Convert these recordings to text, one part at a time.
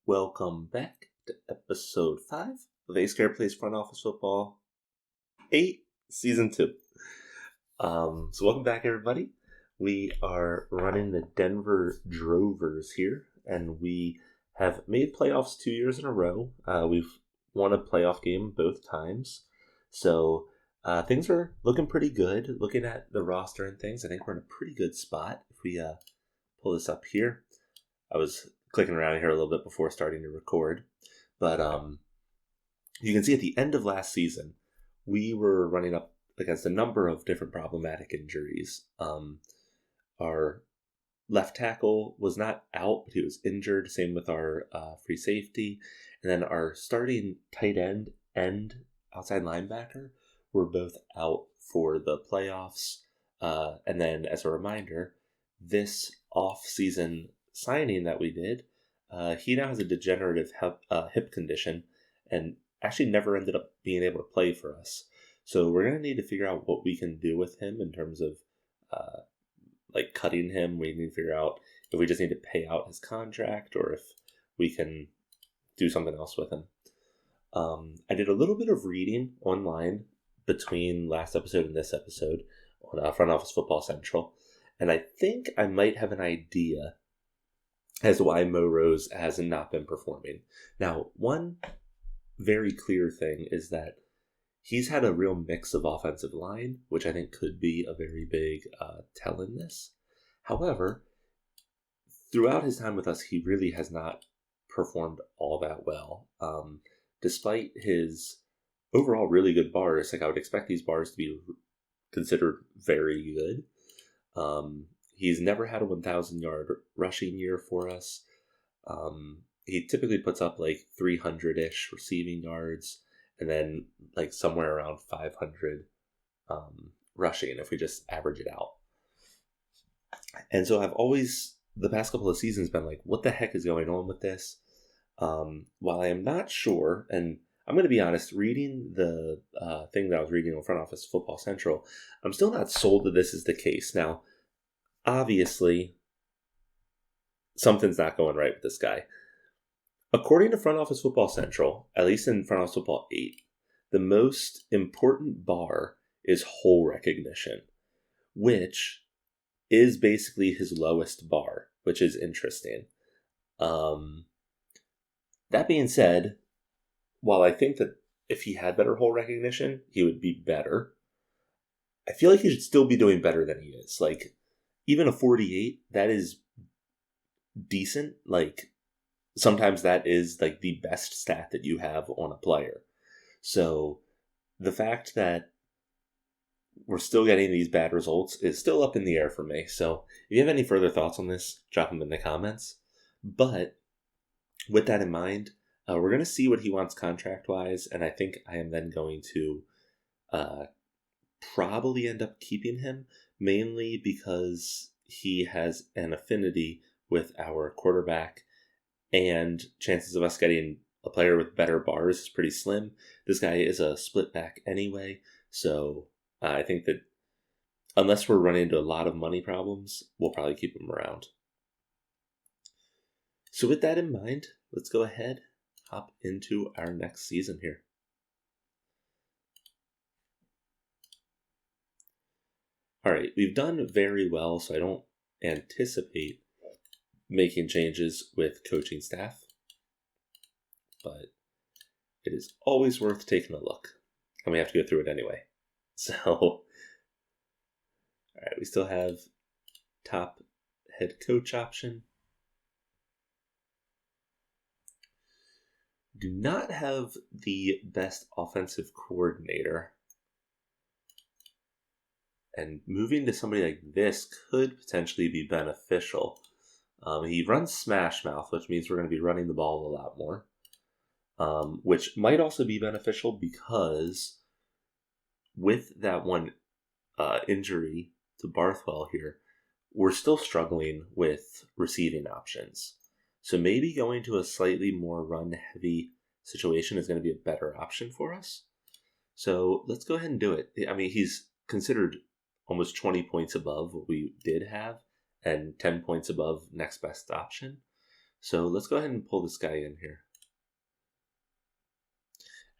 Welcome back to episode 5 of AyyScare Plays Front Office Football 8, Season 2. So welcome back, everybody. We are running the Denver Drovers here, and we have made playoffs 2 years in a row. We've won a playoff game both times, so things are looking pretty good. Looking at the roster and things, I think we're in a pretty good spot. If we pull this up here, I was clicking around here a little bit before starting to record, but you can see at the end of last season, we were running up against a number of different problematic injuries. Our left tackle was not out, but he was injured. Same with our free safety. And then our starting tight end and outside linebacker were both out for the playoffs. And then as a reminder, this off-season signing that we did, he now has a degenerative hip condition and actually never ended up being able to play for us. So we're going to need to figure out what we can do with him in terms of like cutting him. We need to figure out if we just need to pay out his contract or if we can do something else with him. I did a little bit of reading online between last episode and this episode on Front Office Football Central, and I think I might have an idea as to why Mo Rose has not been performing. Now, one very clear thing is that he's had a real mix of offensive line, which I think could be a very big tell in this. However, throughout his time with us, he really has not performed all that well. Despite his overall really good bars, like I would expect these bars to be considered very good. He's never had a 1,000-yard rushing year for us. He typically puts up like 300-ish receiving yards, and then like somewhere around 500 rushing if we just average it out. And so I've always, the past couple of seasons, been like, what the heck is going on with this? While I am not sure, and I'm going to be honest, reading the thing that I was reading on Front Office Football Central, I'm still not sold that this is the case. Now, obviously, something's not going right with this guy. According to Front Office Football Central, at least in Front Office Football 8, the most important bar is hole recognition, which is basically his lowest bar, which is interesting. That being said, while I think that if he had better hole recognition, he would be better, I feel like he should still be doing better than he is. Like, even a 48, that is decent. Like, sometimes that is like the best stat that you have on a player. So the fact that we're still getting these bad results is still up in the air for me. So if you have any further thoughts on this, drop them in the comments. But with that in mind, we're going to see what he wants contract-wise, and I think I am then going to probably end up keeping him, mainly because he has an affinity with our quarterback, and chances of us getting a player with better bars is pretty slim. This guy is a split back anyway, so I think that unless we're running into a lot of money problems, we'll probably keep him around. So with that in mind, let's go ahead, hop into our next season here. All right, we've done very well, so I don't anticipate making changes with coaching staff, but it is always worth taking a look, and we have to go through it anyway. So, all right, we still have top head coach option. Do not have the best offensive coordinator, and moving to somebody like this could potentially be beneficial. He runs Smash Mouth, which means we're going to be running the ball a lot more, which might also be beneficial because with that one injury to Barthwell here, we're still struggling with receiving options. So maybe going to a slightly more run-heavy situation is going to be a better option for us. So let's go ahead and do it. I mean, he's considered almost 20 points above what we did have and 10 points above next best option. So let's go ahead and pull this guy in here.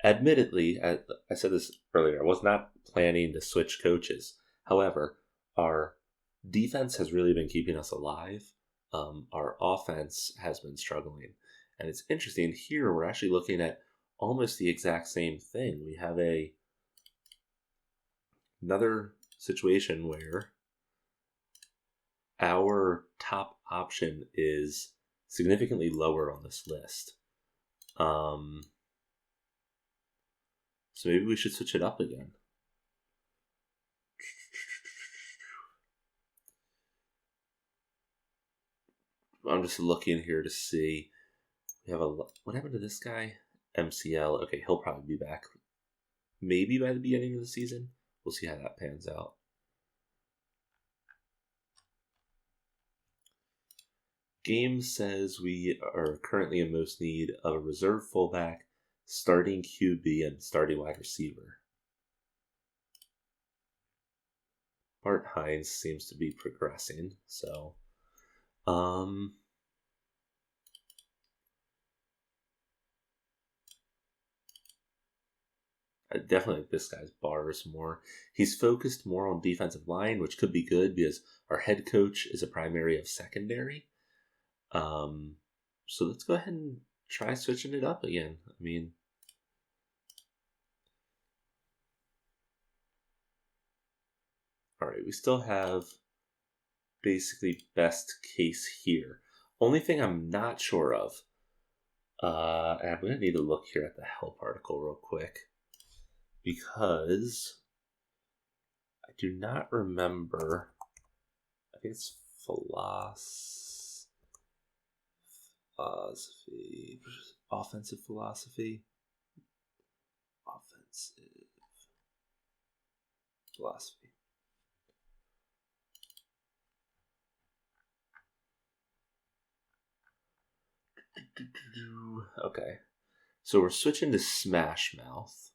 Admittedly, I said this earlier, I was not planning to switch coaches. However, our defense has really been keeping us alive. Our offense has been struggling. And it's interesting, here we're actually looking at almost the exact same thing. We have another situation where our top option is significantly lower on this list. So maybe we should switch it up again. I'm just looking here to see. We have what happened to this guy? MCL. Okay, he'll probably be back maybe by the beginning of the season. We'll see how that pans out. Game says we are currently in most need of a reserve fullback, starting QB, and starting wide receiver. Bart Hines seems to be progressing, so I definitely like this guy's bars more. He's focused more on defensive line, which could be good because our head coach is a primary of secondary. So let's go ahead and try switching it up again. I mean, all right, we still have basically best case here. Only thing I'm not sure of, and I'm going to need to look here at the help article real quick because I do not remember. I think it's philosophy, offensive philosophy. Okay, so we're switching to Smash Mouth.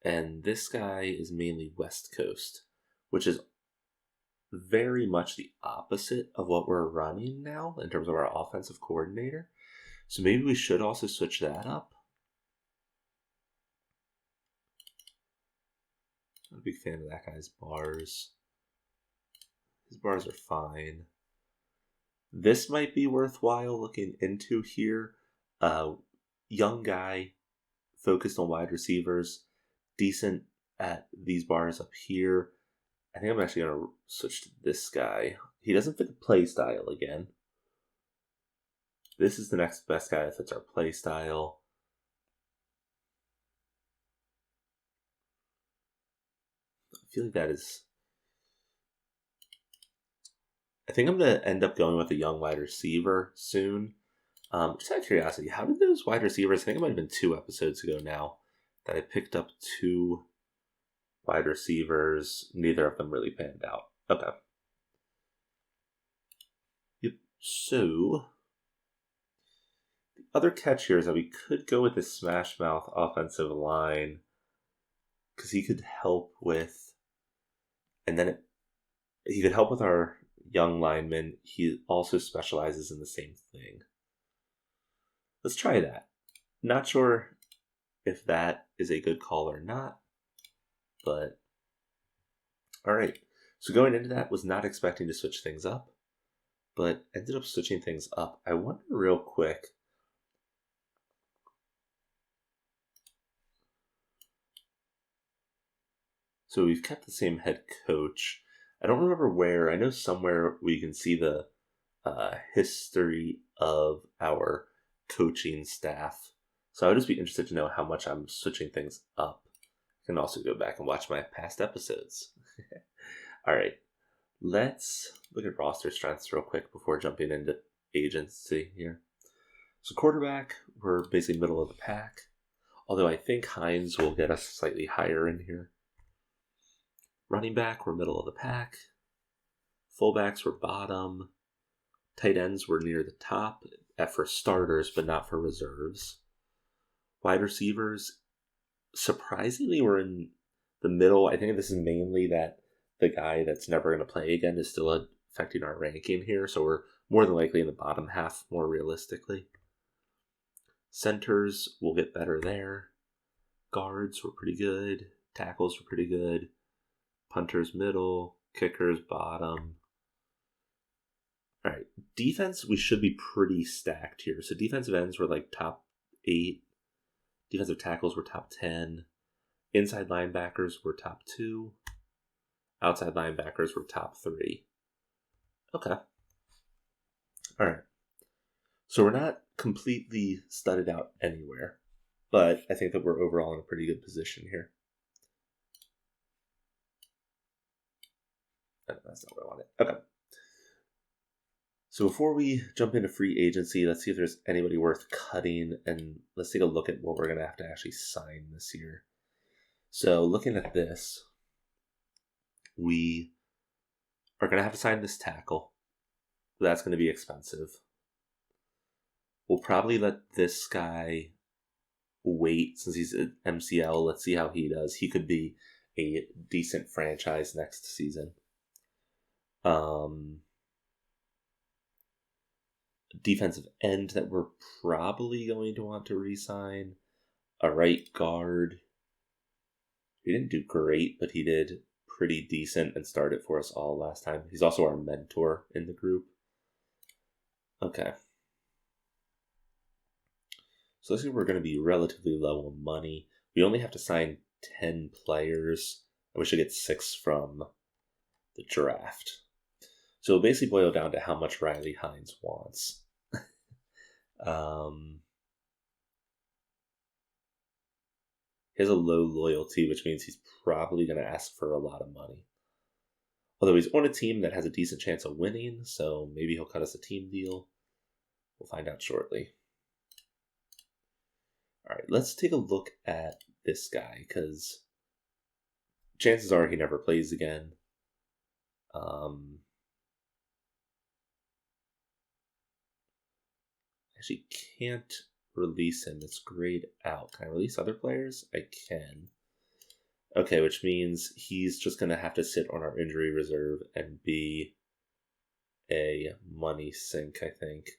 And this guy is mainly West Coast, which is very much the opposite of what we're running now in terms of our offensive coordinator. So maybe we should also switch that up. I'm a big fan of that guy's bars. His bars are fine. This might be worthwhile looking into here. Young guy, focused on wide receivers, decent at these bars up here. I think I'm actually going to switch to this guy. He doesn't fit the play style again. This is the next best guy that fits our play style. I feel like that is... I think I'm going to end up going with a young wide receiver soon. Just out of curiosity, how did those wide receivers... I think it might have been 2 episodes ago now that I picked up 2 wide receivers. Neither of them really panned out. Okay. Yep. So the other catch here is that we could go with the Smash Mouth offensive line because he could help with, and then he could help with our young linemen. He also specializes in the same thing. Let's try that. Not sure if that is a good call or not, but all right. So going into that, was not expecting to switch things up, but ended up switching things up. I wonder real quick. So we've kept the same head coach. I don't remember where. I know somewhere we can see the history of our coaching staff. So I would just be interested to know how much I'm switching things up. I can also go back and watch my past episodes. All right. Let's look at roster strengths real quick before jumping into agency here. So quarterback, we're basically middle of the pack. Although I think Hines will get us slightly higher in here. Running back, we're middle of the pack. Fullbacks, we're bottom. Tight ends, we're near the top for starters, but not for reserves. Wide receivers, surprisingly, we're in the middle. I think this is mainly that the guy that's never going to play again is still affecting our ranking here. So we're more than likely in the bottom half, more realistically. Centers will get better there. Guards were pretty good. Tackles were pretty good. Punters middle. Kickers bottom. All right. Defense, we should be pretty stacked here. So defensive ends were like top 8. Defensive tackles were top 10. Inside linebackers were top 2. Outside linebackers were top 3. Okay. All right. So we're not completely studded out anywhere, but I think that we're overall in a pretty good position here. Oh, that's not what I wanted. Okay. So before we jump into free agency, let's see if there's anybody worth cutting, and let's take a look at what we're going to have to actually sign this year. So looking at this, we are going to have to sign this tackle. That's going to be expensive. We'll probably let this guy wait since he's an MCL. Let's see how he does. He could be a decent franchise next season. Defensive end that we're probably going to want to re-sign. A right guard. He didn't do great, but he did pretty decent and started for us all last time. He's also our mentor in the group. Okay. So this year we're going to be relatively low on money. We only have to sign 10 players, and we should get 6 from the draft. So it'll basically boil down to how much Riley Hines wants. He has a low loyalty, which means he's probably going to ask for a lot of money. Although he's on a team that has a decent chance of winning, so maybe he'll cut us a team deal. We'll find out shortly. All right, let's take a look at this guy, because chances are he never plays again. Actually can't release him. It's grayed out. Can I release other players? I can. Okay, which means he's just going to have to sit on our injury reserve and be a money sink, I think.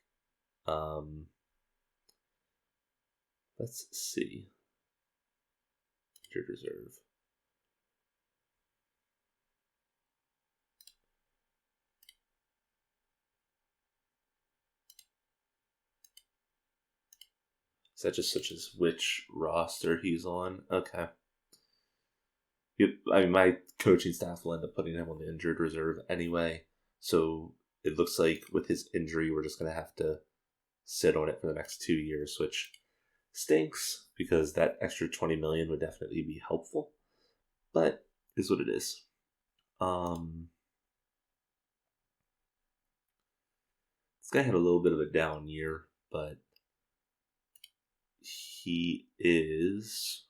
Let's see. Injured reserve. Is that just such as which roster he's on? Okay. I mean, my coaching staff will end up putting him on the injured reserve anyway. So it looks like with his injury, we're just going to have to sit on it for the next 2 years, which stinks because that extra $20 million would definitely be helpful. But is what it is. This guy had a little bit of a down year, but he is...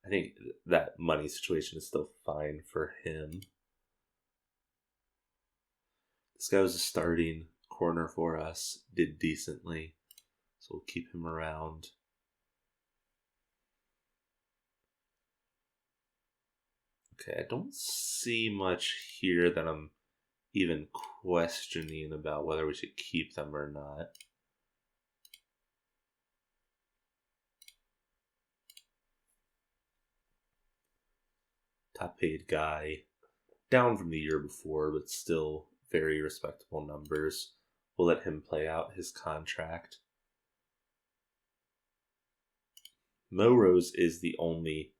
I think that money situation is still fine for him. This guy was a starting corner for us, did decently, so we'll keep him around. Okay, I don't see much here that I'm even questioning about whether we should keep them or not. Top paid guy, down from the year before, but still very respectable numbers. We'll let him play out his contract. Mo Rose is the only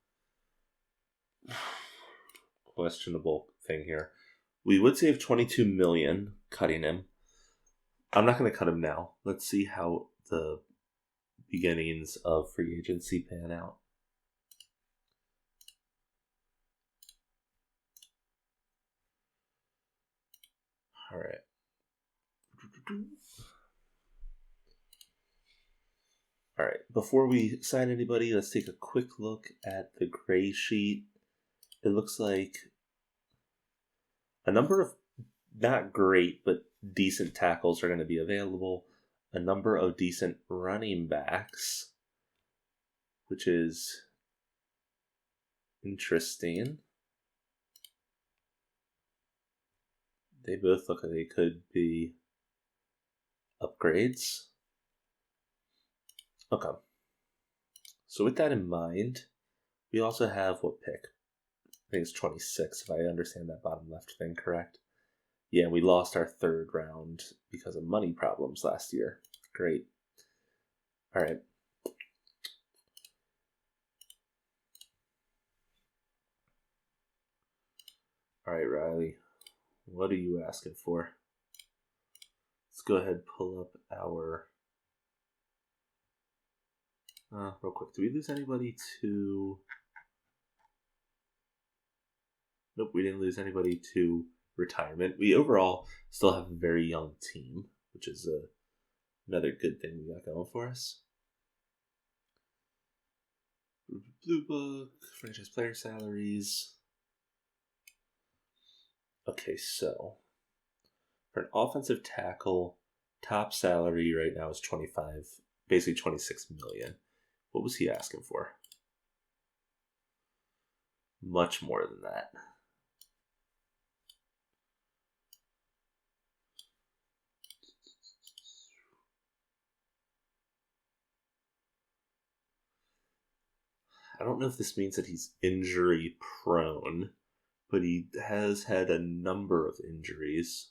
questionable thing here. We would save $22 million cutting him. I'm not going to cut him now. Let's see how the beginnings of free agency pan out. All right. All right. Before we sign anybody, let's take a quick look at the gray sheet. It looks like a number of not great, but decent tackles are going to be available. A number of decent running backs, which is interesting. They both look like they could be upgrades. Okay. So with that in mind, we also have what pick? I think it's 26, if I understand that bottom left thing correct. Yeah, we lost our third round because of money problems last year. Great. All right. All right, Riley. What are you asking for? Let's go ahead and pull up our... real quick, do we lose anybody to... Nope, we didn't lose anybody to retirement. We overall still have a very young team, which is another good thing we got going for us. Blue book, franchise player salaries. Okay, so for an offensive tackle, top salary right now is 25, basically 26 million. What was he asking for? Much more than that. I don't know if this means that he's injury prone, but he has had a number of injuries.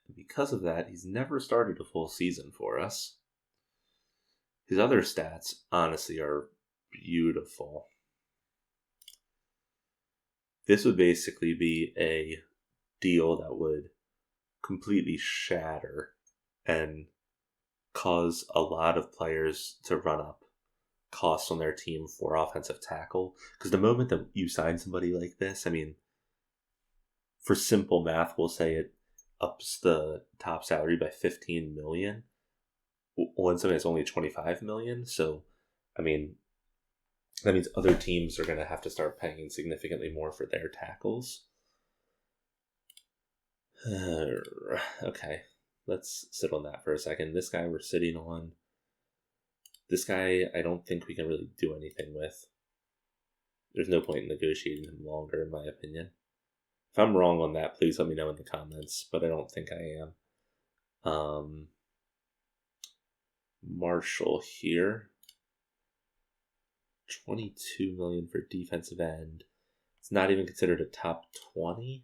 And because of that, he's never started a full season for us. His other stats, honestly, are beautiful. This would basically be a deal that would completely shatter and cause a lot of players to run up costs on their team for offensive tackle. Because the moment that you sign somebody like this, I mean, for simple math, we'll say it ups the top salary by 15 million when somebody has only 25 million. So, I mean, that means other teams are going to have to start paying significantly more for their tackles. Okay, let's sit on that for a second. This guy we're sitting on. This guy, I don't think we can really do anything with. There's no point in negotiating him longer, in my opinion. If I'm wrong on that, please let me know in the comments, but I don't think I am. Marshall here. 22 million for defensive end. It's not even considered a top 20.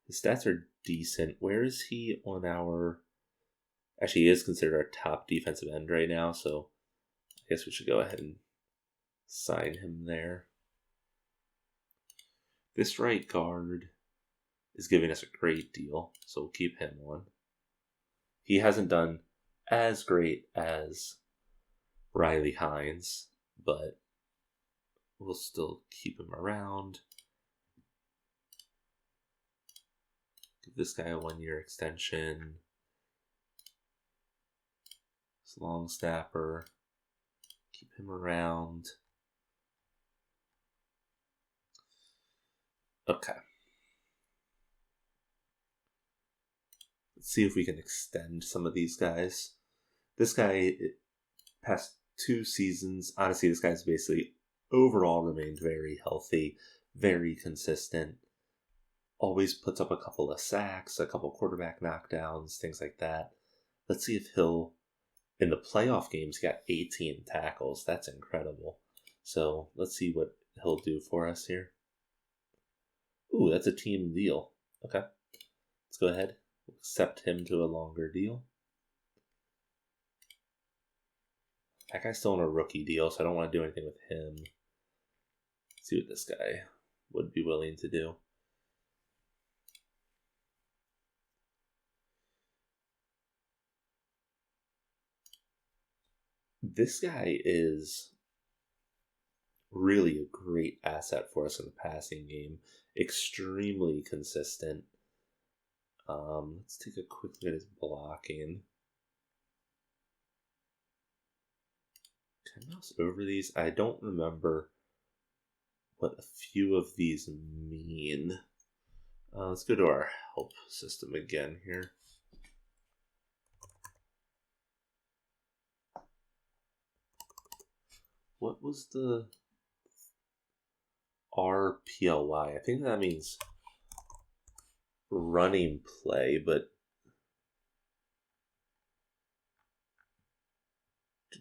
His stats are decent. Where is he on our... Actually, he is considered our top defensive end right now, so I guess we should go ahead and sign him there. This right guard is giving us a great deal, so we'll keep him on. He hasn't done as great as Riley Hines, but we'll still keep him around. Give this guy a 1-year extension. This long snapper. Keep him around. Okay. Let's see if we can extend some of these guys. This guy, past 2 seasons, honestly, this guy's basically overall remained very healthy, very consistent. Always puts up a couple of sacks, a couple quarterback knockdowns, things like that. Let's see if he'll... In the playoff games, he got 18 tackles. That's incredible. So let's see what he'll do for us here. Ooh, that's a team deal. Okay. Let's go ahead. Accept him to a longer deal. That guy's still on a rookie deal, so I don't want to do anything with him. Let's see what this guy would be willing to do. This guy is really a great asset for us in the passing game. Extremely consistent. Let's take a quick look at his blocking. Can I mouse over these? I don't remember what a few of these mean. Let's go to our help system again here. What was the RPLY? I think that means running play, but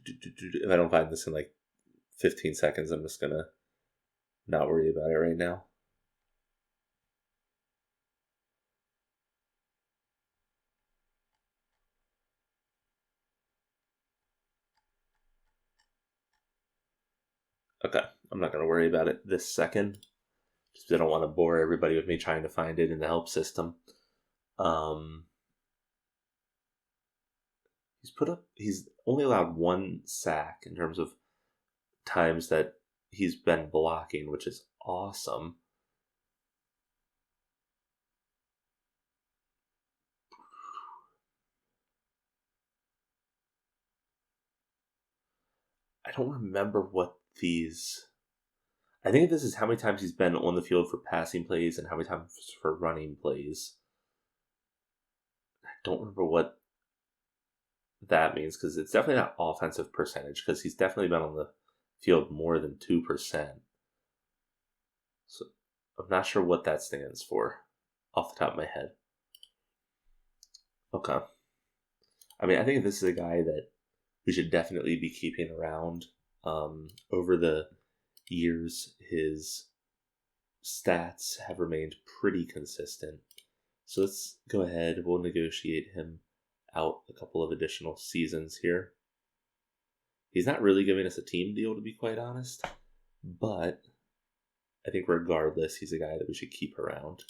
if I don't find this in like 15 seconds, I'm just gonna not worry about it right now. Okay, I'm not gonna worry about it this second. Just I don't want to bore everybody with me trying to find it in the help system. He's only allowed one sack in terms of times that he's been blocking, which is awesome. I don't remember what these. I think this is how many times he's been on the field for passing plays and how many times for running plays. I don't remember what that means because it's definitely not offensive percentage because he's definitely been on the field more than 2%. So I'm not sure what that stands for off the top of my head. Okay. I mean, I think this is a guy that we should definitely be keeping around. Over the years, his stats have remained pretty consistent. So let's go ahead. We'll negotiate him out a couple of additional seasons here. He's not really giving us a team deal, to be quite honest, but I think regardless, he's a guy that we should keep around.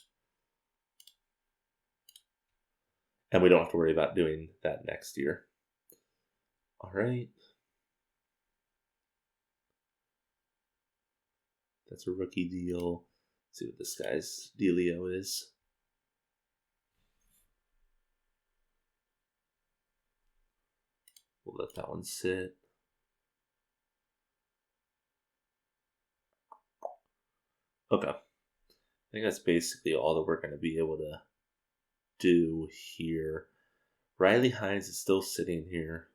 And we don't have to worry about doing that next year. All right. That's a rookie deal. Let's see what this guy's dealio is. We'll let that one sit. Okay. I think that's basically all that we're going to be able to do here. Riley Hines is still sitting here.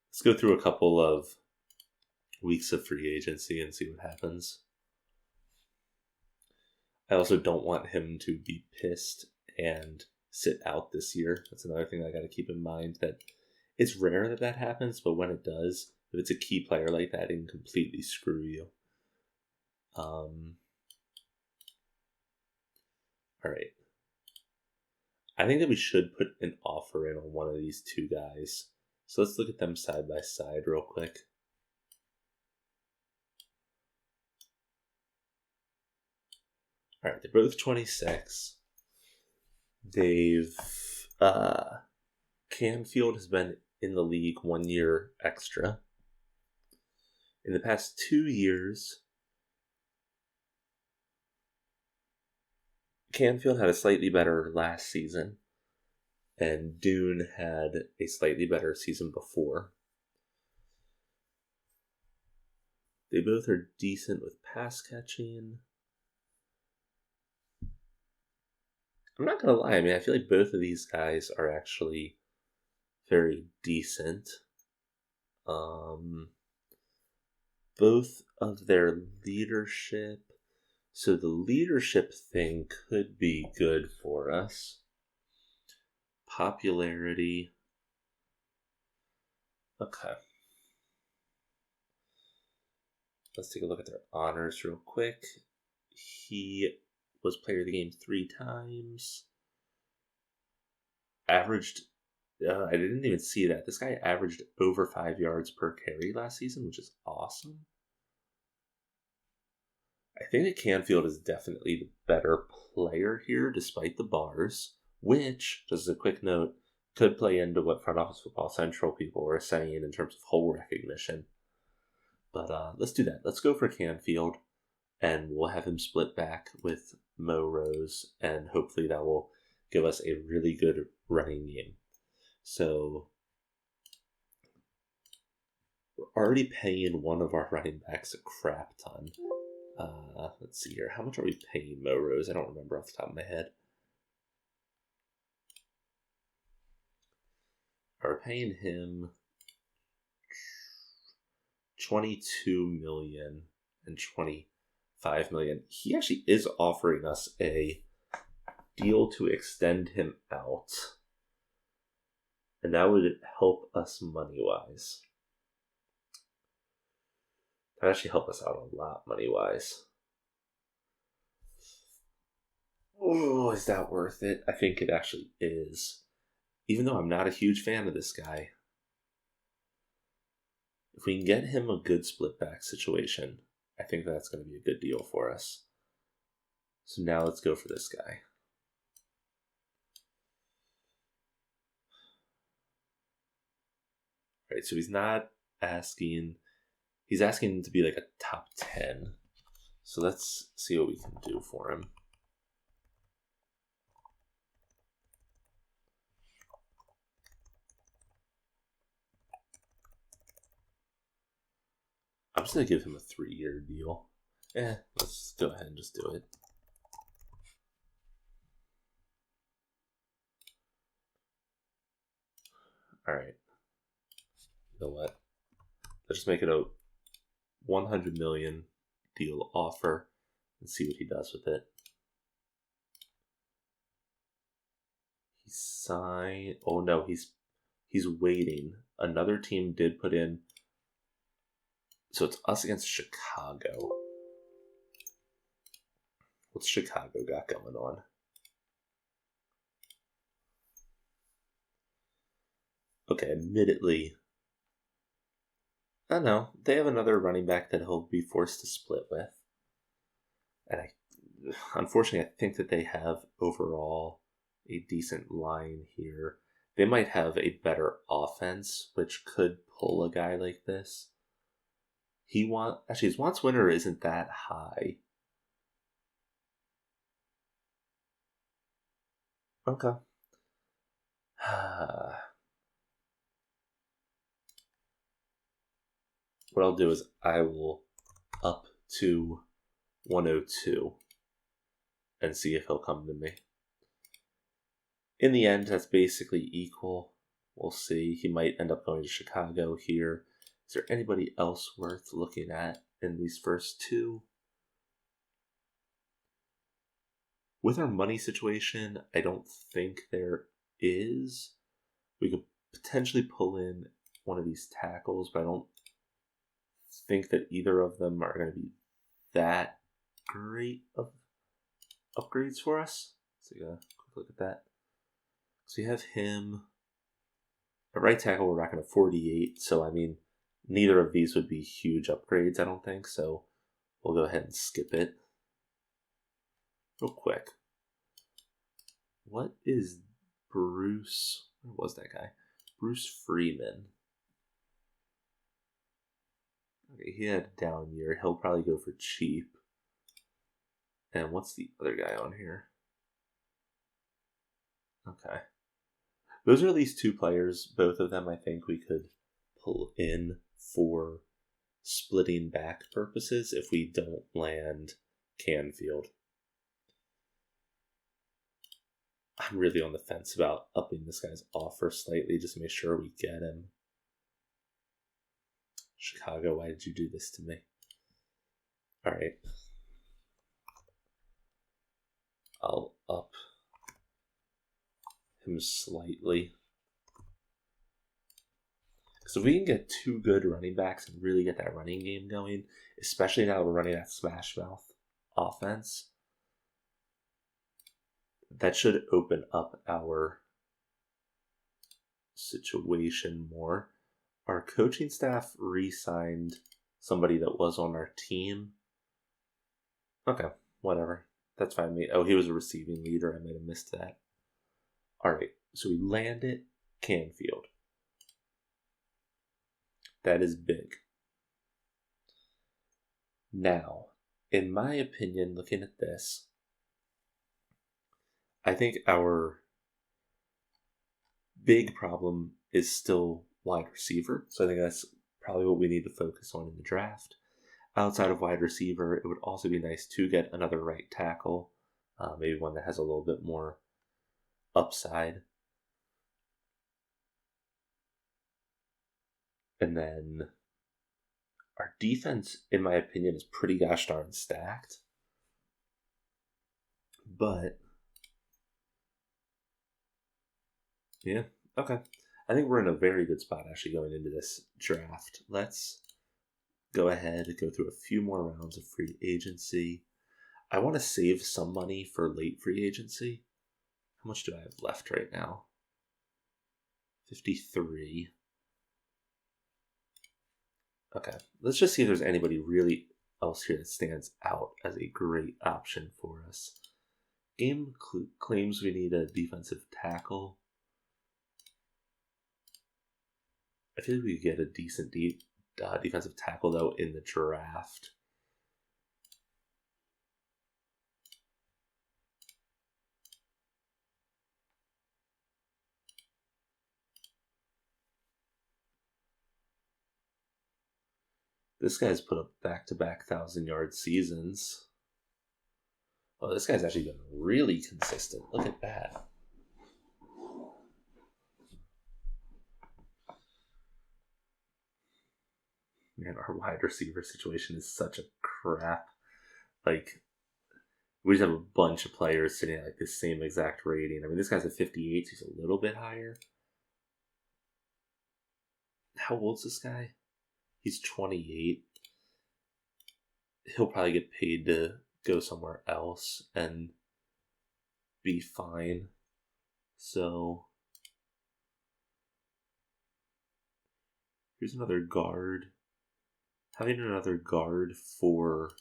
Let's go through a couple of weeks of free agency and see what happens. I also don't want him to be pissed and sit out this year. That's another thing I got to keep in mind, that it's rare that happens, but when it does, if it's a key player like that, it can completely screw you. All right. I think that we should put an offer in on one of these two guys. So let's look at them side by side real quick. All right, they're both 26. They've Canfield has been in the league 1 year extra. In the past 2 years, Canfield had a slightly better last season, and Dune had a slightly better season before. They both are decent with pass catching. I'm not going to lie, I mean, I feel like both of these guys are actually very decent. Both of their leadership. So the leadership thing could be good for us. Popularity. Okay. Let's take a look at their honors real quick. He was player of the game 3 times. Averaged, I didn't even see that. This guy averaged over 5 yards per carry last season, which is awesome. I think that Canfield is definitely the better player here, despite the bars, which, just as a quick note, could play into what Front Office Football Central people were saying in terms of hole recognition. But let's do that. Let's go for Canfield, and we'll have him split back with Mo Rose, and hopefully that will give us a really good running game. So we're already paying one of our running backs a crap ton. Let's see here. How much are we paying Mo Rose? I don't remember off the top of my head. We're paying him $22 million and $25 million. He actually is offering us a deal to extend him out, and that would help us money-wise. That would actually help us out a lot money-wise. Oh, is that worth it? I think it actually is. Even though I'm not a huge fan of this guy. If we can get him a good split back situation, I think that's going to be a good deal for us. So now let's go for this guy. Alright, so he's asking to be like a top 10. So let's see what we can do for him. I'm just going to give him a 3-year deal. Let's go ahead and just do it. Alright. You know what? Let's just make it a $100 million deal offer and see what he does with it. He signed. Oh no, he's waiting. Another team did put in. So it's us against Chicago. What's Chicago got going on? Okay, admittedly, I don't know. They have another running back that he'll be forced to split with. And unfortunately, I think that they have overall a decent line here. They might have a better offense, which could pull a guy like this. His wants winner isn't that high. Okay. What I'll do is I will up to 102 and see if he'll come to me. In the end, that's basically equal. We'll see. He might end up going to Chicago here. Is there anybody else worth looking at in these first two? With our money situation, I don't think there is. We could potentially pull in one of these tackles, but I don't think that either of them are going to be that great of upgrades for us. So quick look at that. So you have him. At right tackle, we're rocking a 48. So, I mean, neither of these would be huge upgrades, I don't think. So we'll go ahead and skip it. Real quick. What is Bruce? Where was that guy? Bruce Freeman. Okay, he had a down year. He'll probably go for cheap. And what's the other guy on here? Okay. Those are at least two players. Both of them I think we could pull in for splitting back purposes if we don't land Canfield. I'm really on the fence about upping this guy's offer slightly just to make sure we get him. Chicago, why did you do this to me? Alright. I'll up him slightly. So if we can get two good running backs and really get that running game going, especially now we're running that smash mouth offense, that should open up our situation more. Our coaching staff re-signed somebody that was on our team. Okay, whatever. That's fine with me. Oh, he was a receiving leader. I might have missed that. Alright, so we landed Canfield. That is big. Now, in my opinion, looking at this, I think our big problem is still wide receiver. So I think that's probably what we need to focus on in the draft. Outside of wide receiver, it would also be nice to get another right tackle, maybe one that has a little bit more upside. And then defense, in my opinion, is pretty gosh darn stacked. But yeah, okay. I think we're in a very good spot actually going into this draft. Let's go ahead and go through a few more rounds of free agency. I want to save some money for late free agency. How much do I have left right now? 53. Okay, let's just see if there's anybody really else here that stands out as a great option for us. Game claims we need a defensive tackle. I feel like we could get a decent defensive tackle, though, in the draft. This guy's put up back-to-back 1,000-yard seasons. Oh, this guy's actually been really consistent. Look at that. Man, our wide receiver situation is such a crap. Like, we just have a bunch of players sitting at like the same exact rating. I mean, this guy's a 58, so he's a little bit higher. How old's this guy? He's 28. He'll probably get paid to go somewhere else and be fine. So here's another guard. Having another guard for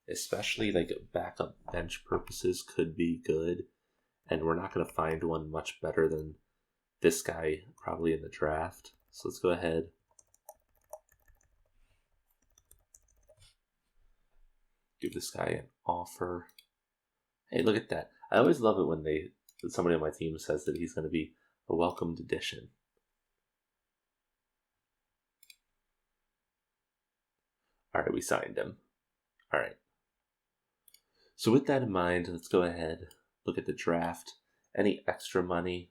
especially like backup bench purposes could be good. And we're not going to find one much better than this guy probably in the draft. So let's go ahead. Give this guy an offer. Hey, look at that. I always love it when somebody on my team says that he's going to be a welcomed addition. All right, we signed him. All right. So with that in mind, let's go ahead, look at the draft. Any extra money,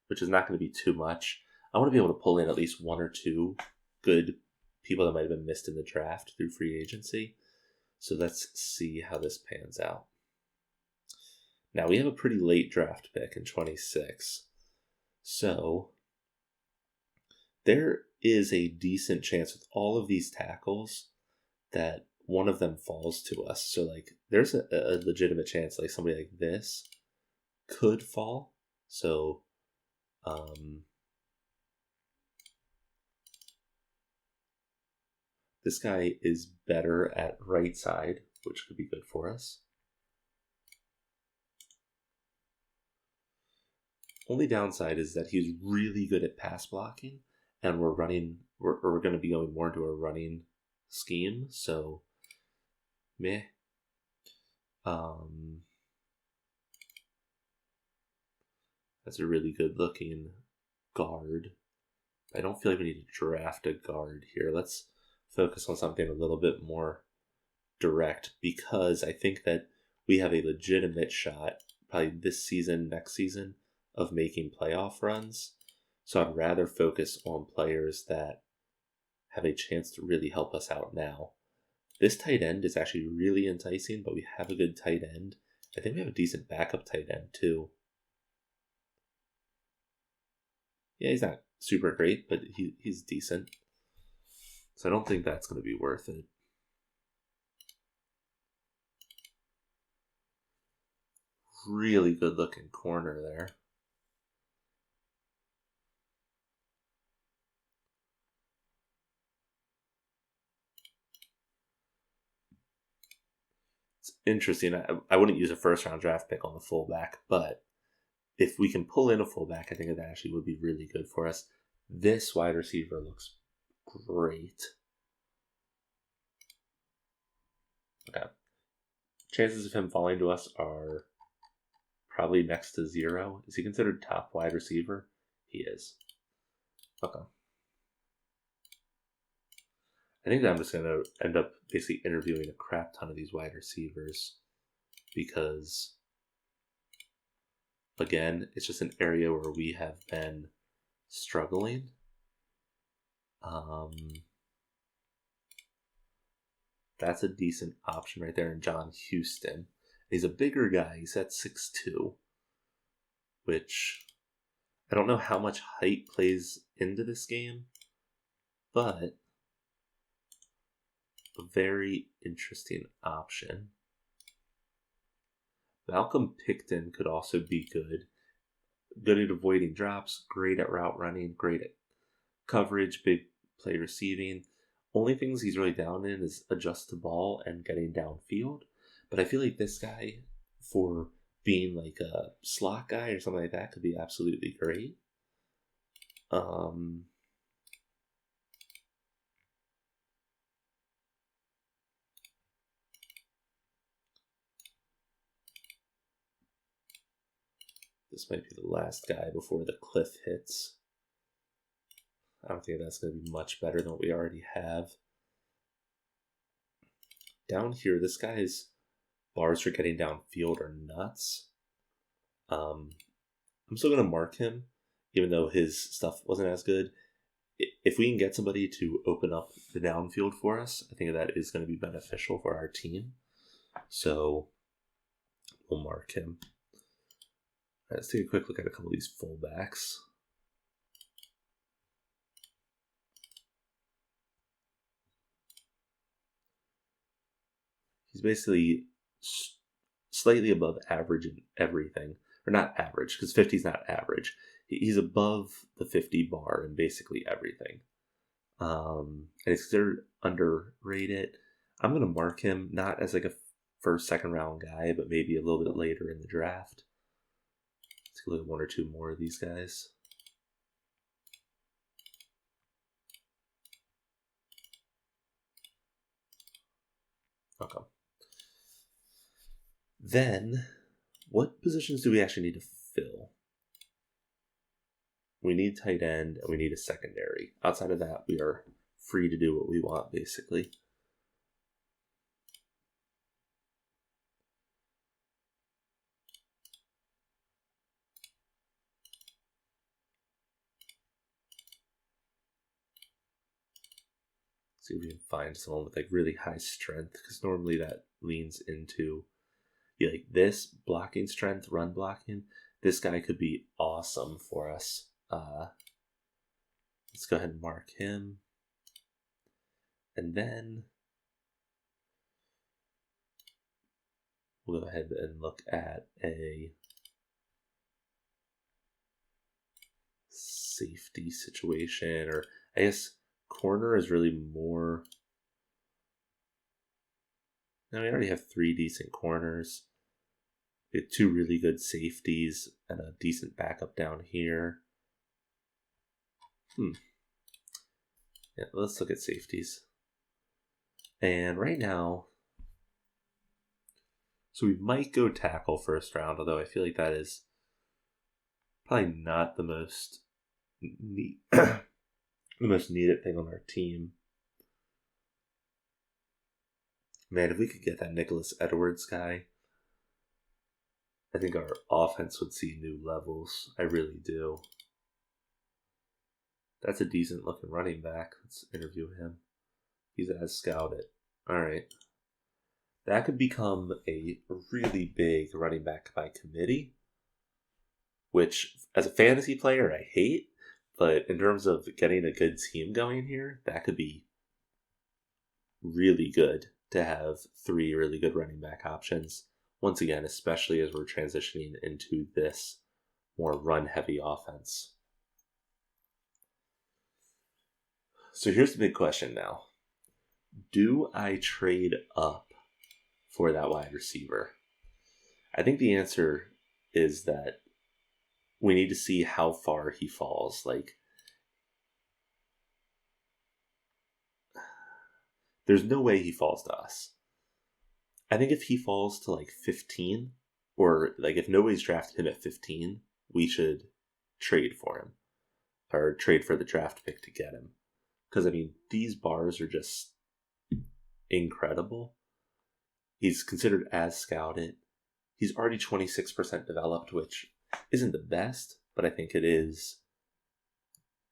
which is not going to be too much. I want to be able to pull in at least one or two good people that might have been missed in the draft through free agency. So let's see how this pans out. Now, we have a pretty late draft pick in 26. So there is a decent chance with all of these tackles that one of them falls to us. So, like, there's a legitimate chance, like, somebody like this could fall. So, this guy is better at right side, which could be good for us. Only downside is that he's really good at pass blocking, and we're going to be going more into a running scheme. So, meh. That's a really good looking guard. I don't feel like we need to draft a guard here. Let's focus on something a little bit more direct, because I think that we have a legitimate shot, probably this season, next season, of making playoff runs. So I'd rather focus on players that have a chance to really help us out now. This tight end is actually really enticing, but we have a good tight end. I think we have a decent backup tight end too. Yeah, he's not super great, but he's decent. So I don't think that's going to be worth it. Really good looking corner there. It's interesting. I wouldn't use a first round draft pick on the fullback, but if we can pull in a fullback, I think that actually would be really good for us. This wide receiver looks great. Okay. Chances of him falling to us are probably next to 0. Is he considered top wide receiver? He is. Okay. I think that I'm just going to end up basically interviewing a crap ton of these wide receivers because, again, it's just an area where we have been struggling. That's a decent option right there in John Houston. He's a bigger guy. He's at 6'2", which I don't know how much height plays into this game, but a very interesting option. Malcolm Picton could also be good. Good at avoiding drops, great at route running, great at coverage, big play receiving. Only things he's really down in is adjust to ball and getting downfield. But I feel like this guy, for being like a slot guy or something like that, could be absolutely great. This might be the last guy before the cliff hits. I don't think that's going to be much better than what we already have. Down here, this guy's bars for getting downfield are nuts. I'm still going to mark him, even though his stuff wasn't as good. If we can get somebody to open up the downfield for us, I think that is going to be beneficial for our team. So we'll mark him. Let's take a quick look at a couple of these fullbacks. He's basically slightly above average in everything. Or not average, because 50 is not average. He's above the 50 bar in basically everything. And he's considered underrated. I'm going to mark him not as like a first, second round guy, but maybe a little bit later in the draft. Let's look at one or two more of these guys. Okay. Then, what positions do we actually need to fill? We need tight end and we need a secondary. Outside of that, we are free to do what we want, basically. See if we can find someone with like really high strength, because normally that leans into like this blocking strength, run blocking. This guy could be awesome for us. Let's go ahead and mark him. And then we'll go ahead and look at a safety situation, or I guess corner is really more. Now we already have 3 decent corners. We have 2 really good safeties and a decent backup down here. Yeah, let's look at safeties. And right now, so we might go tackle first round, although I feel like that is probably not the most the most needed thing on our team. Man, if we could get that Nicholas Edwards guy, I think our offense would see new levels. I really do. That's a decent looking running back. Let's interview him. He's as scouted. Alright. That could become a really big running back by committee, which as a fantasy player I hate, but in terms of getting a good team going here, that could be really good to have 3 really good running back options. Once again, especially as we're transitioning into this more run-heavy offense. So here's the big question now. Do I trade up for that wide receiver? I think the answer is that we need to see how far he falls. Like, there's no way he falls to us. I think if he falls to like 15, or like if nobody's drafted him at 15, we should trade for him, or trade for the draft pick to get him. Because I mean, these bars are just incredible. He's considered as scouted. He's already 26% developed, which isn't the best, but I think it is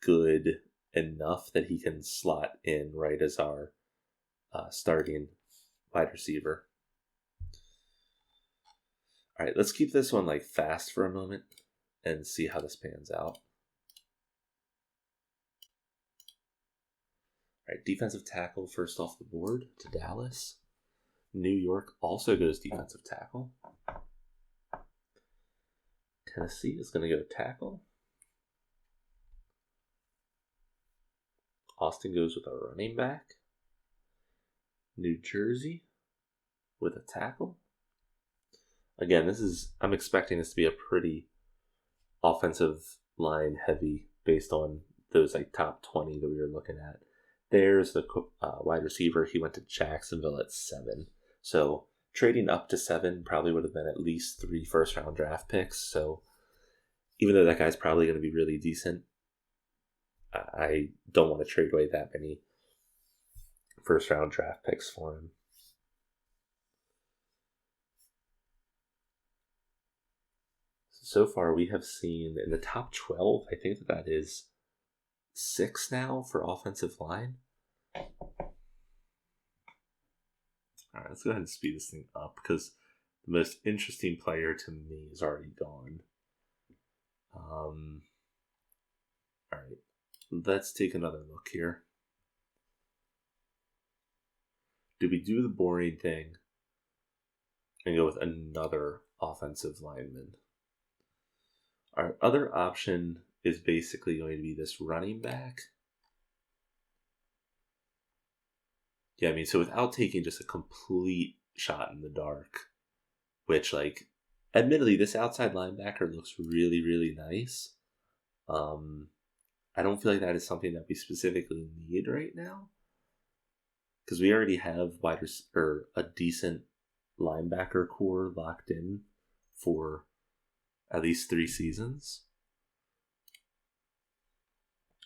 good enough that he can slot in right as our starting wide receiver. All right, let's keep this one like fast for a moment and see how this pans out. All right, defensive tackle first off the board to Dallas. New York also goes defensive tackle. Tennessee is going to go tackle. Austin goes with a running back. New Jersey with a tackle. Again, I'm expecting this to be a pretty offensive line heavy based on those like top 20 that we were looking at. There's the wide receiver. He went to Jacksonville at 7. So trading up to 7 probably would have been at least 3 first-round draft picks. So even though that guy's probably going to be really decent, I don't want to trade away that many first-round draft picks for him. So far, we have seen in the top 12, I think that is 6 now for offensive line. All right, let's go ahead and speed this thing up because the most interesting player to me is already gone. All right, let's take another look here. Do we do the boring thing and go with another offensive lineman? Our other option is basically going to be this running back. Yeah, I mean, so without taking just a complete shot in the dark, which, like, admittedly, this outside linebacker looks really, really nice. I don't feel like that is something that we specifically need right now because we already have a decent linebacker core locked in for at least 3 seasons.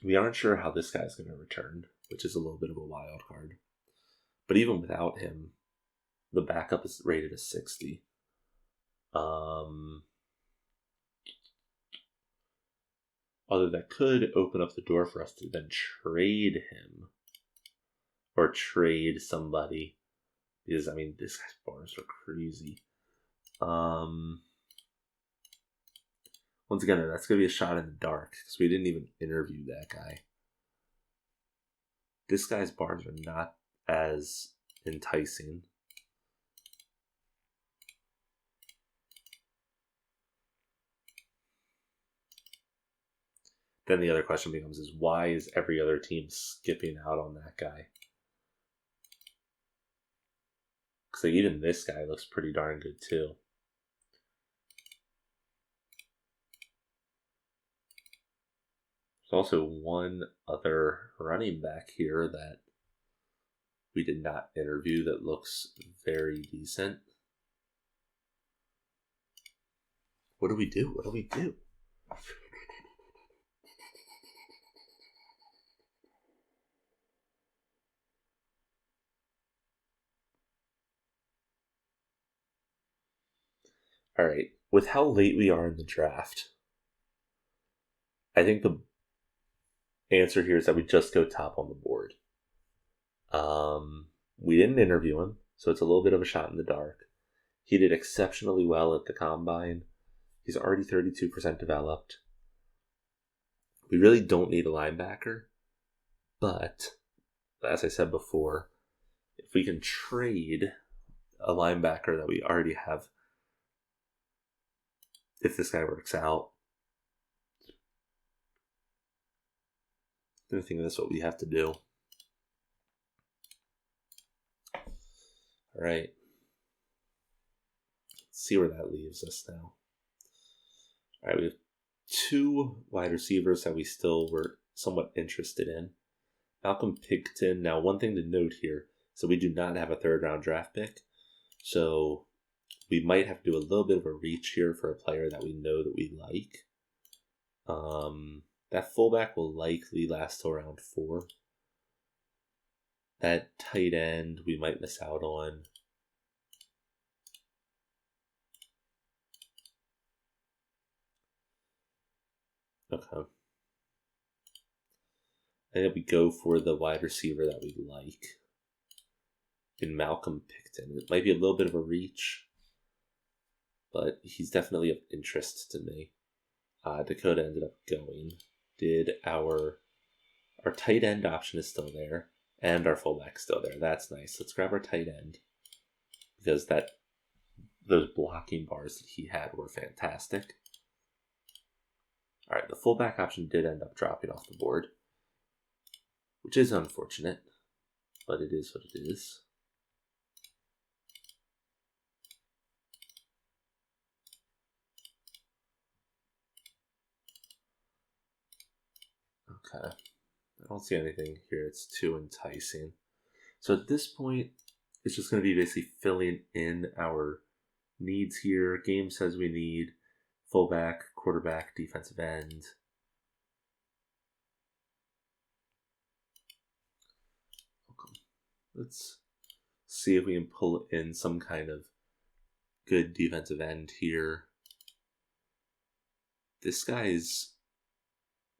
We aren't sure how this guy's going to return, which is a little bit of a wild card. But even without him, the backup is rated a 60. Although that could open up the door for us to then trade him or trade somebody. Because, I mean, this guy's bars are crazy. Once again, that's going to be a shot in the dark because we didn't even interview that guy. This guy's bars are not as enticing. Then the other question becomes is why is every other team skipping out on that guy? Because like, even this guy looks pretty darn good too. There's also one other running back here that we did not interview that looks very decent. What do we do? What do we do? All right. With how late we are in the draft, I think the answer here is that we just go top on the board. We didn't interview him, so it's a little bit of a shot in the dark. He did exceptionally well at the combine. He's already 32% developed. We really don't need a linebacker, but as I said before, if we can trade a linebacker that we already have, if this guy works out, I think that's what we have to do. All right. Let's see where that leaves us now. All right, we have 2 wide receivers that we still were somewhat interested in. Malcolm Pigton. Now, one thing to note here, so we do not have a 3rd-round draft pick, so we might have to do a little bit of a reach here for a player that we know that we like. That fullback will likely last till round 4. That tight end we might miss out on. Okay. I think we go for the wide receiver that we like. in Malcolm Picton. It might be a little bit of a reach, but he's definitely of interest to me. Dakota ended up going. Did our tight end option is still there, and our fullback still there. That's nice. Let's grab our tight end because those blocking bars that he had were fantastic. All right, the fullback option did end up dropping off the board, which is unfortunate, but it is what it is. Okay. I don't see anything here. It's too enticing. So at this point, it's just going to be basically filling in our needs here. Game says we need fullback, quarterback, defensive end. Okay. Let's see if we can pull in some kind of good defensive end here. This guy's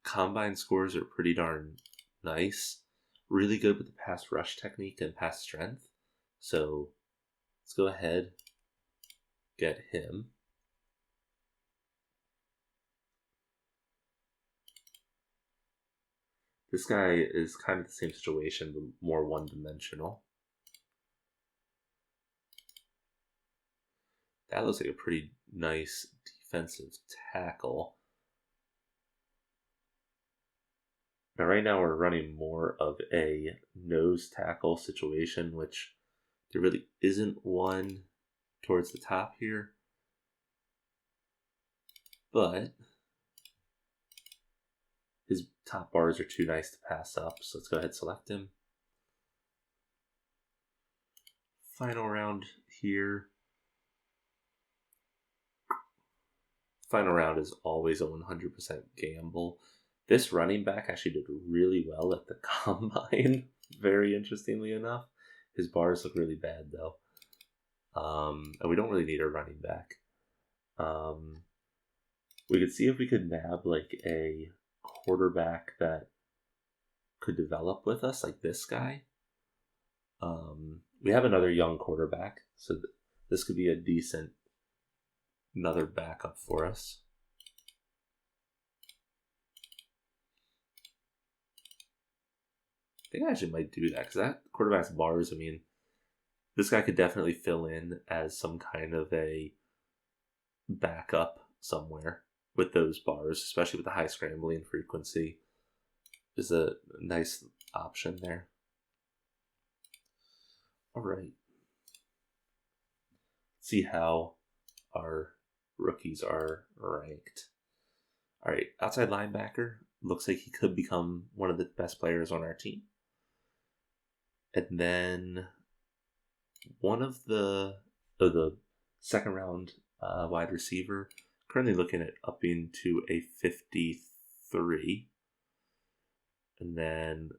combine scores are pretty darn nice. Really good with the pass rush technique and pass strength. So let's go ahead, get him. This guy is kind of the same situation, but more one-dimensional. That looks like a pretty nice defensive tackle. Now, right now we're running more of a nose tackle situation, which there really isn't one towards the top here. But his top bars are too nice to pass up, so let's go ahead and select him. Final round here. Final round is always a 100% gamble. This running back actually did really well at the combine, very interestingly enough. His bars look really bad, though. And we don't really need a running back. We could see if we could nab like a quarterback that could develop with us, like this guy. We have another young quarterback, so this could be a decent another backup for us. I think I actually might do that because that quarterback's bars, I mean, this guy could definitely fill in as some kind of a backup somewhere with those bars, especially with the high scrambling frequency. Is a nice option there. All right. See how our rookies are ranked. All right, outside linebacker looks like he could become one of the best players on our team. And then one of the second round wide receiver, currently looking at upping to a 53. And then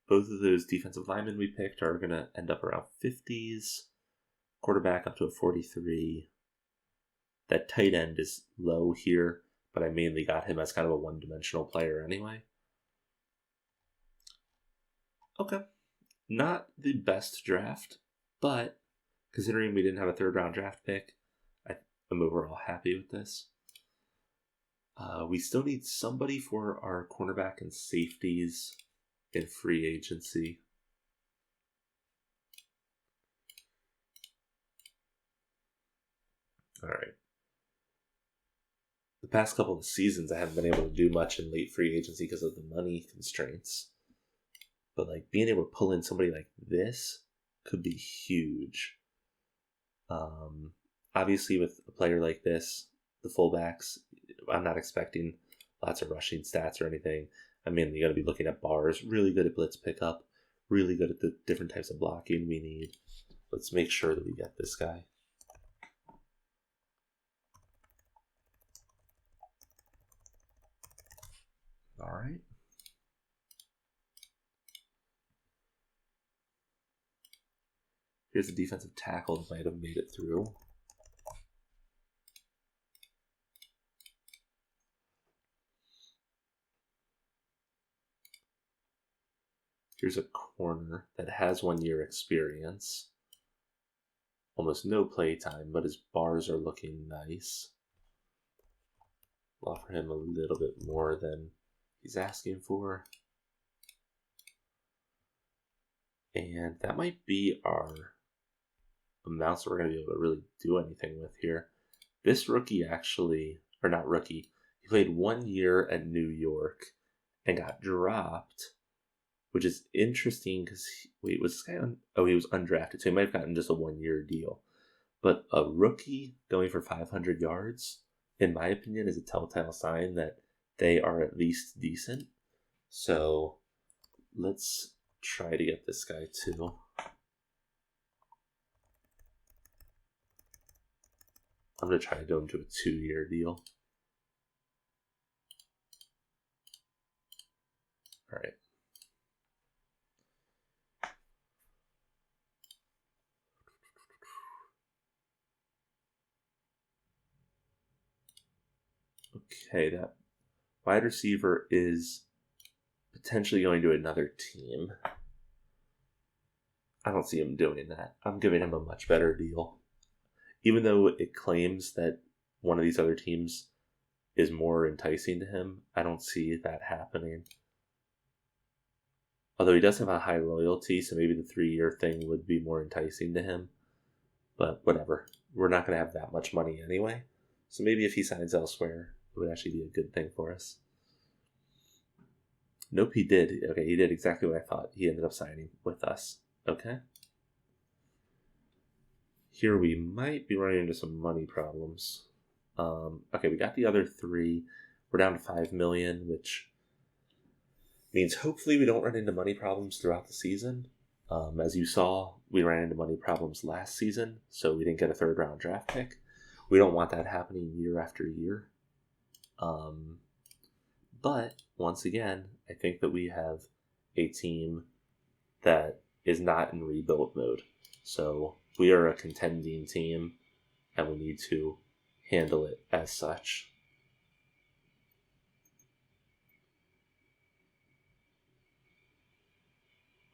both of those defensive linemen we picked are going to end up around 50s. Quarterback up to a 43. That tight end is low here, but I mainly got him as kind of a one-dimensional player anyway. Okay. Not the best draft, but considering we didn't have a third-round draft pick, I'm overall happy with this. We still need somebody for our cornerback and safeties in free agency. All right. The past couple of seasons, I haven't been able to do much in late free agency because of the money constraints. But like being able to pull in somebody like this could be huge. Obviously, with a player like this, the fullbacks, I'm not expecting lots of rushing stats or anything. I mean, you got to be looking at bars, really good at blitz pickup, really good at the different types of blocking we need. Let's make sure that we get this guy. All right. Here's a defensive tackle that might have made it through. Here's a corner that has 1 year experience. almost no play time, but his bars are looking nice. I'll offer him a little bit more than he's asking for. And that might be our amounts we're going to be able to really do anything with here. This rookie actually, or not rookie, he played 1 year at New York and got dropped, which is interesting because, wait, was this guy he was undrafted, so he might have gotten just a 1 year deal. But a rookie going for 500 yards, in my opinion, is a telltale sign that they are at least decent. So let's try to get this guy too. I'm going to try to go into a 2 year deal. All right. Okay, that wide receiver is potentially going to another team. I don't see him doing that. I'm giving him a much better deal. Even though it claims that one of these other teams is more enticing to him, I don't see that happening. Although he does have a high loyalty, so maybe the 3 year thing would be more enticing to him. But whatever. We're not going to have that much money anyway. So maybe if he signs elsewhere, it would actually be a good thing for us. Nope, he did. Okay, he did exactly what I thought. He ended up signing with us. Okay. Here we might be running into some money problems. Okay, we got the other 3. We're down to 5 million, which means hopefully we don't run into money problems throughout the season. As you saw, we ran into money problems last season, so we didn't get a 3rd round draft pick. We don't want that happening year after year. But once again, I think that we have a team that is not in rebuild mode. So we are a contending team, and we need to handle it as such.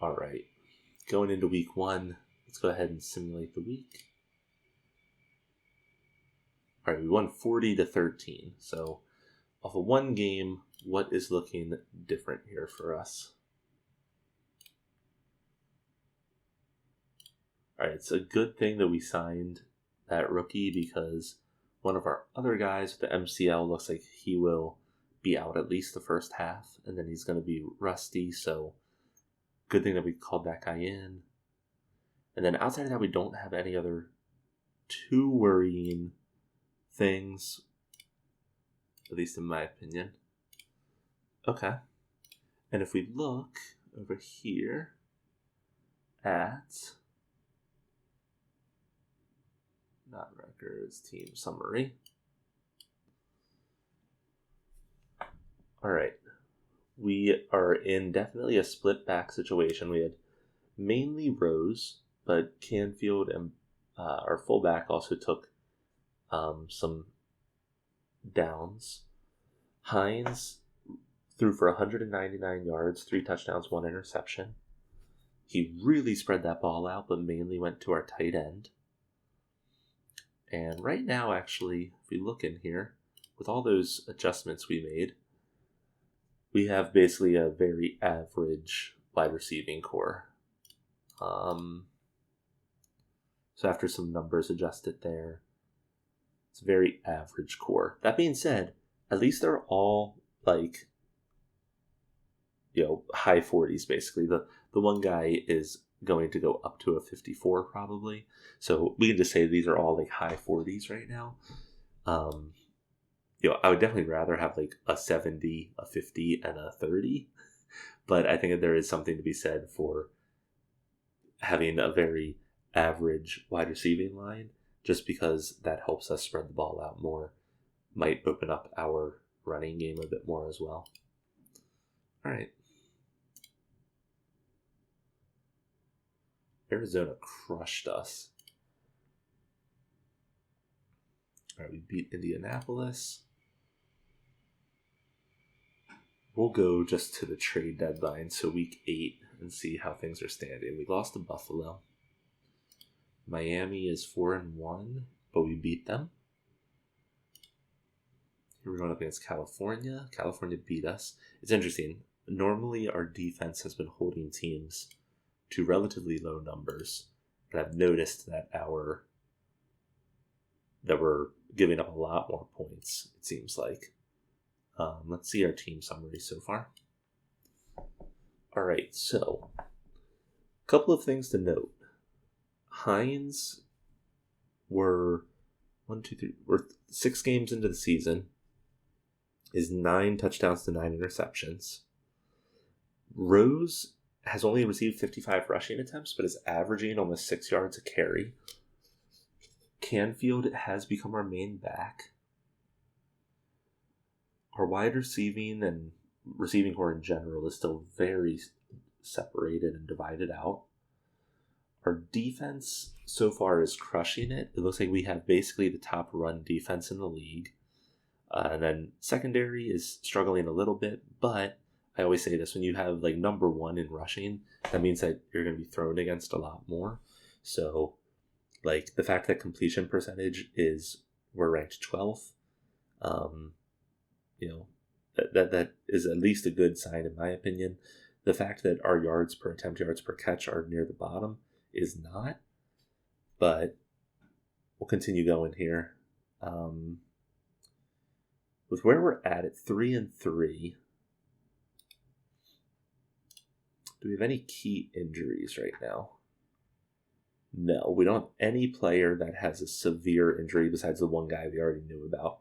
All right, going into week 1, let's go ahead and simulate the week. All right, we won 40-13. So off of 1 game, what is looking different here for us? All right, it's a good thing that we signed that rookie because one of our other guys with the MCL looks like he will be out at least the first half, and then he's going to be rusty, so good thing that we called that guy in. And then outside of that, we don't have any other too worrying things, at least in my opinion. Okay. And if we look over here at not records, team summary. All right. We are in definitely a split back situation. We had mainly Rose, but Canfield and our fullback also took some downs. Hines threw for 199 yards, 3 touchdowns, 1 interception. He really spread that ball out, but mainly went to our tight end. And right now, actually, if we look in here, with all those adjustments we made, we have basically a very average wide receiving core. So after some numbers adjusted there, it's a very average core. That being said, at least they're all like, high 40s basically. The one guy is going to go up to a 54 probably. So we can just say these are all like high 40s right now. I would definitely rather have like a 70, a 50, and a 30. But I think that there is something to be said for having a very average wide receiving line, just because that helps us spread the ball out more. Might open up our running game a bit more as well. All right. Arizona crushed us. All right, we beat Indianapolis. We'll go just to the trade deadline, so week 8, and see how things are standing. We lost to Buffalo. Miami is 4-1, but we beat them. Here we're going up against California. California beat us. It's interesting. Normally, our defense has been holding teams to relatively low numbers, but I've noticed that we're giving up a lot more points, it seems like. Let's see our team summary so far. All right, so a couple of things to note. Hines we're 6 games into the season, is 9 touchdowns to 9 interceptions. Rose has only received 55 rushing attempts, but is averaging almost 6 yards a carry. Canfield has become our main back. Our wide receiving and receiving core in general is still very separated and divided out. Our defense so far is crushing it. It looks like we have basically the top run defense in the league. And then secondary is struggling a little bit, but I always say this, when you have like number 1 in rushing, that means that you're going to be thrown against a lot more. So like the fact that completion percentage we're ranked 12th, that is at least a good sign in my opinion. The fact that our yards per attempt, yards per catch are near the bottom is not, but we'll continue going here. With where we're at 3-3, do we have any key injuries right now? No, we don't have any player that has a severe injury besides the one guy we already knew about.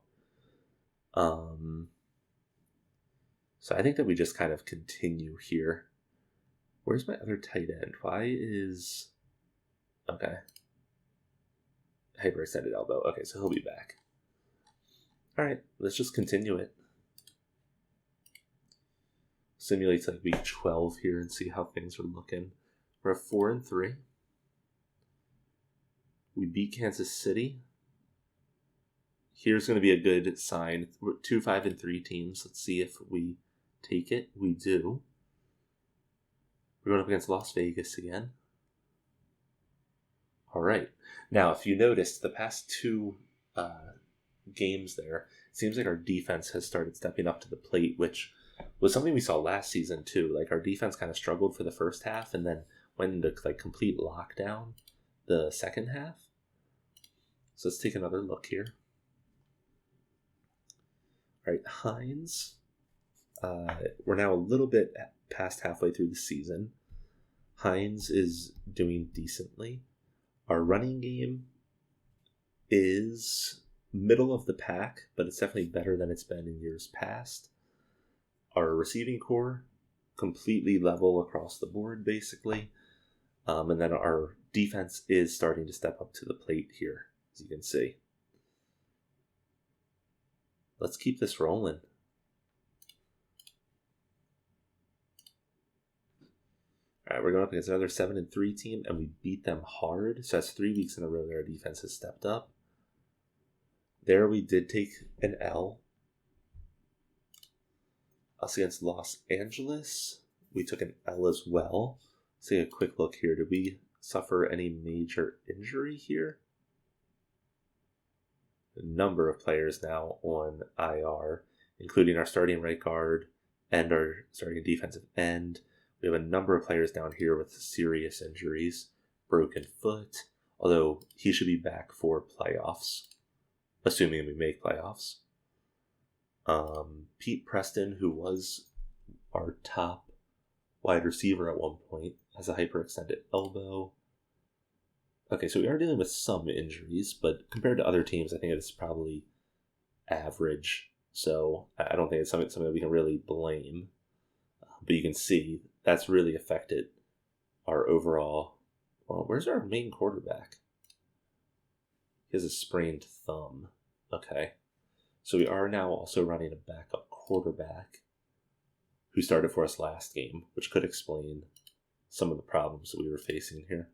So I think that we just kind of continue here. Where's my other tight end? Okay. Hyperextended elbow. Okay, so he'll be back. All right, let's just continue it. Simulates like week 12 here and see how things are looking. We're at 4-3. We beat Kansas City. Here's going to be a good sign. We're 2-5-3 teams. Let's see if we take it. We do. We're going up against Las Vegas again. All right. Now, if you noticed, the past 2 games there, it seems like our defense has started stepping up to the plate, which was something we saw last season too. Like our defense kind of struggled for the first half and then went into like complete lockdown the second half. So let's take another look here. All right, Hines. We're now a little bit past halfway through the season. Hines is doing decently. Our running game is middle of the pack, but it's definitely better than it's been in years past. Our receiving core, completely level across the board, basically. And then our defense is starting to step up to the plate here, as you can see. Let's keep this rolling. All right, we're going up against another 7-3 team, and we beat them hard. So that's 3 weeks in a row that our defense has stepped up. There we did take an L. Us against Los Angeles, we took an L as well. Let's take a quick look here. Did we suffer any major injury here? A number of players now on IR, including our starting right guard and our starting defensive end. We have a number of players down here with serious injuries, broken foot, although he should be back for playoffs, assuming we make playoffs. Pete Preston, who was our top wide receiver at one point, has a hyperextended elbow. Okay, so we are dealing with some injuries, but compared to other teams, I think it's probably average. So I don't think it's something that we can really blame. But you can see that's really affected our overall. Well, where's our main quarterback? He has a sprained thumb. Okay. So we are now also running a backup quarterback who started for us last game, which could explain some of the problems that we were facing here.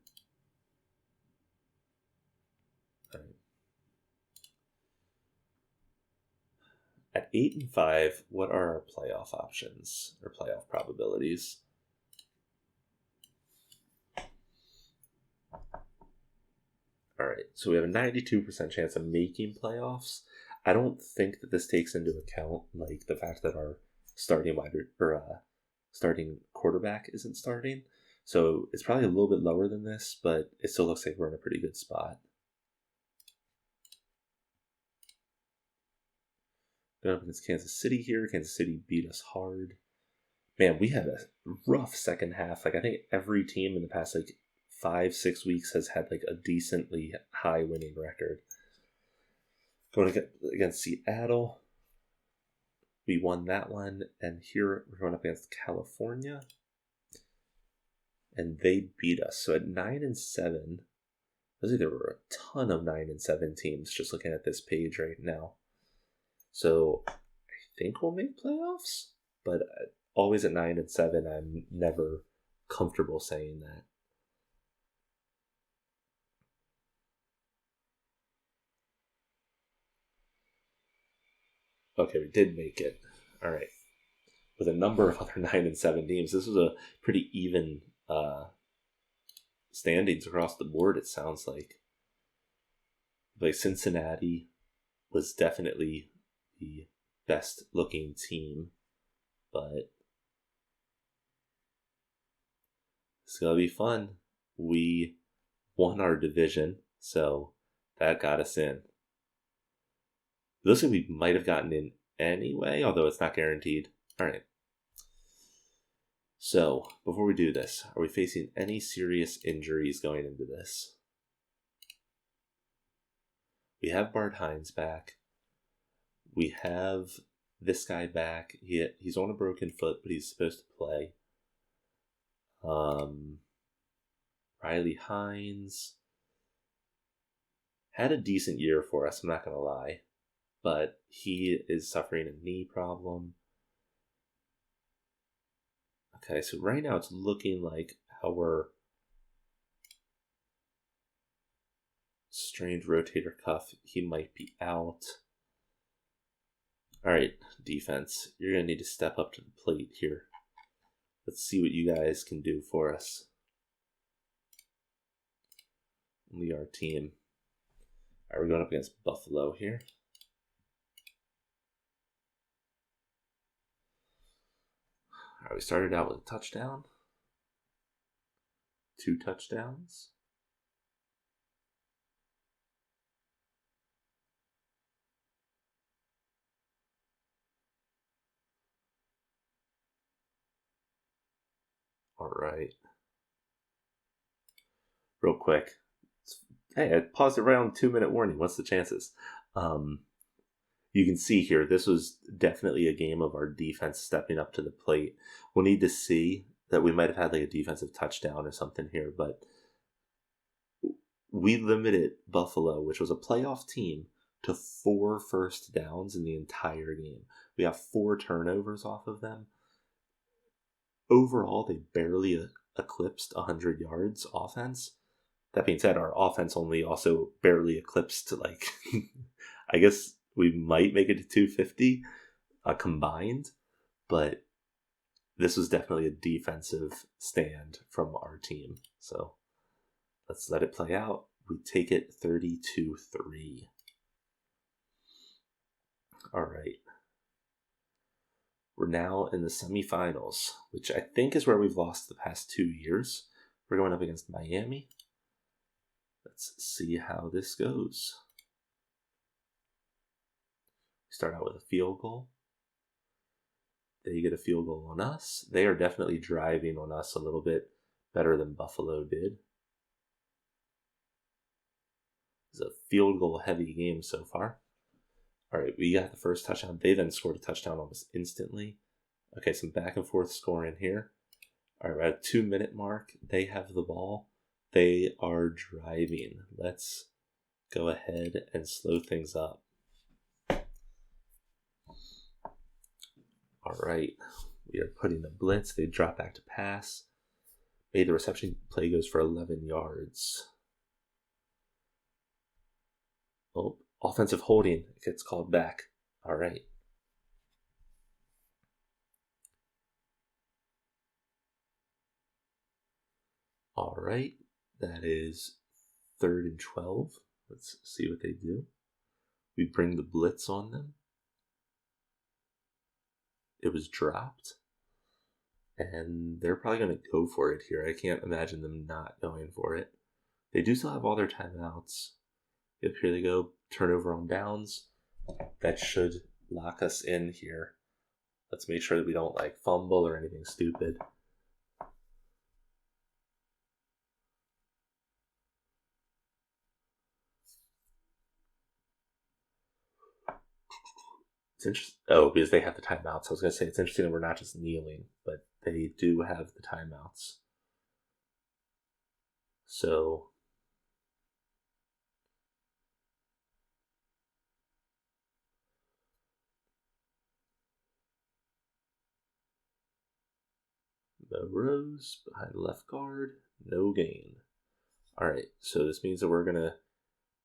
All right. At 8-5, what are our playoff options or playoff probabilities? right, so we have a 92% chance of making playoffs. I don't think that this takes into account like the fact that our starting quarterback isn't starting. So it's probably a little bit lower than this, but it still looks like we're in a pretty good spot. Going up against Kansas City here. Kansas City beat us hard. Man, we had a rough second half. Like I think every team in the past like 5-6 weeks has had like a decently high winning record. Going against Seattle, we won that one, and here we're going up against California, and they beat us. So at 9-7, there were a ton of 9-7 teams. Just looking at this page right now, so I think we'll make playoffs, but always at 9-7, I'm never comfortable saying that. Okay, we did make it. All right. With a number of other 9-7 teams, this was a pretty even standings across the board. It sounds like Cincinnati was definitely the best looking team, but it's gonna be fun. We won our division, so that got us in. Looks like we might have gotten in anyway, although it's not guaranteed. All right. So, before we do this, are we facing any serious injuries going into this? We have Bart Hines back. We have this guy back. He's on a broken foot, but he's supposed to play. Riley Hines had a decent year for us, I'm not going to lie. But he is suffering a knee problem. Okay, so right now it's looking like our strained rotator cuff, he might be out. All right, defense, you're going to need to step up to the plate here. Let's see what you guys can do for us. Only our team. All right, we're going up against Buffalo here. All right, we started out with a touchdown. 2 touchdowns. All right. Real quick. Hey, I paused it right on the 2-minute warning. What's the chances? You can see here, this was definitely a game of our defense stepping up to the plate. We'll need to see that we might have had like a defensive touchdown or something here, but we limited Buffalo, which was a playoff team, to 4 first downs in the entire game. We have 4 turnovers off of them. Overall, they barely eclipsed 100 yards offense. That being said, our offense only also barely eclipsed, like, I guess we might make it to 250 combined, but this was definitely a defensive stand from our team. So let's let it play out. We take it 32-3. All right. We're now in the semifinals, which I think is where we've lost the past 2 years. We're going up against Miami. Let's see how this goes. We start out with a field goal. They get a field goal on us. They are definitely driving on us a little bit better than Buffalo did. It's a field goal heavy game so far. All right, we got the first touchdown. They then scored a touchdown almost instantly. Okay, some back and forth scoring here. All right, we're at a 2-minute mark. They have the ball. They are driving. Let's go ahead and slow things up. All right, we are putting a blitz. They drop back to pass. Made the reception play goes for 11 yards. Oh, offensive holding gets called back. All right. All right, that is 3rd and 12. Let's see what they do. We bring the blitz on them. It was dropped. And they're probably going to go for it here. I can't imagine them not going for it. They do still have all their timeouts. Yep, here they go. Turnover on downs. That should lock us in here. Let's make sure that we don't fumble or anything stupid. It's interesting. Oh, because they have the timeouts. I was going to say it's interesting that we're not just kneeling, but they do have the timeouts. So the Rose behind left guard, no gain. All right, so this means that we're going to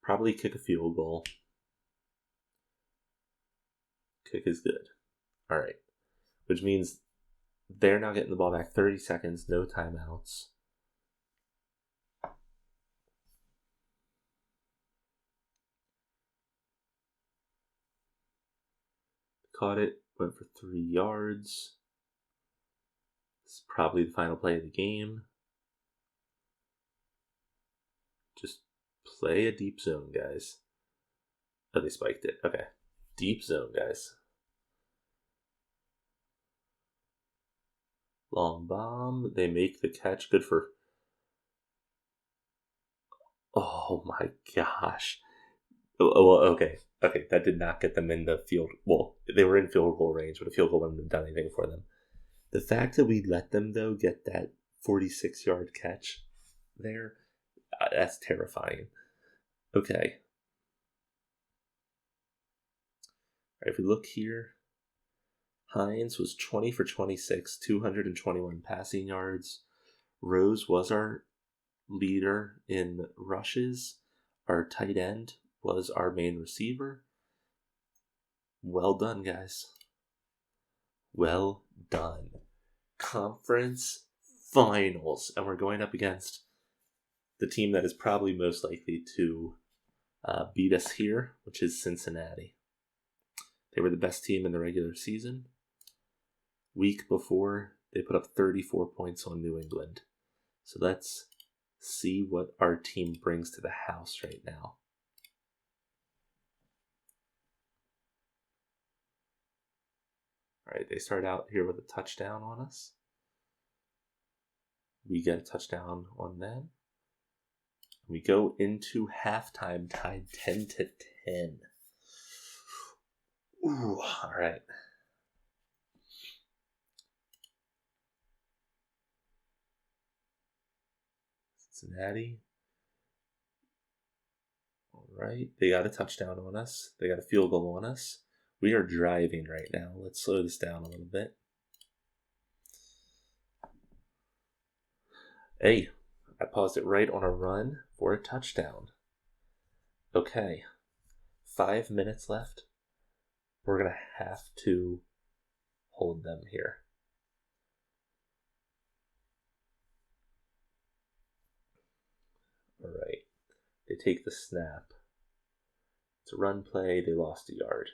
probably kick a field goal. Kick is good. All right, which means they're now getting the ball back 30 seconds, no timeouts. Caught it, went for 3 yards. This is probably the final play of the game. Just play a deep zone, guys. Oh, they spiked it. Okay. Deep zone, guys. Long bomb. They make the catch. Good for... Oh my gosh. Oh, well, okay. Okay, that did not get them in the field. Well, they were in field goal range, but a field goal wouldn't have done anything for them. The fact that we let them, though, get that 46-yard catch there, that's terrifying. Okay. All right, if we look here, Hines was 20 for 26, 221 passing yards. Rose was our leader in rushes. Our tight end was our main receiver. Well done, guys. Well done. Conference finals. And we're going up against the team that is probably most likely to beat us here, which is Cincinnati. They were the best team in the regular season. Week before, they put up 34 points on New England. So let's see what our team brings to the house right now. All right, they start out here with a touchdown on us. We get a touchdown on them. We go into halftime tied 10-10. Ooh, all right. Cincinnati. All right, they got a touchdown on us. They got a field goal on us. We are driving right now. Let's slow this down a little bit. Hey, I paused it right on a run for a touchdown. Okay, 5 minutes left. We're going to have to hold them here. All right, they take the snap. It's a run play. They lost a yard.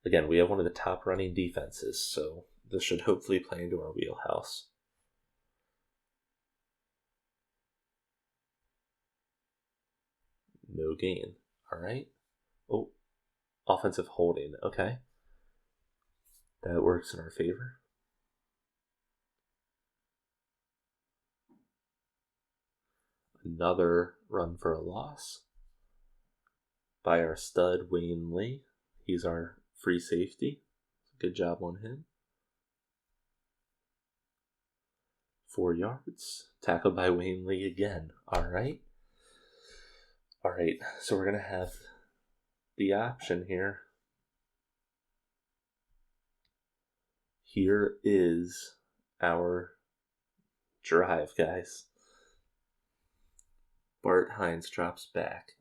Again, we have one of the top running defenses, so this should hopefully play into our wheelhouse. No gain. All right. Oh, offensive holding. Okay. That works in our favor. Another run for a loss by our stud, Wayne Lee. He's our free safety. Good job on him. 4 yards. Tackled by Wayne Lee again. All right. All right. So we're going to have the option here. Here is our drive, guys. Bart Hines drops back.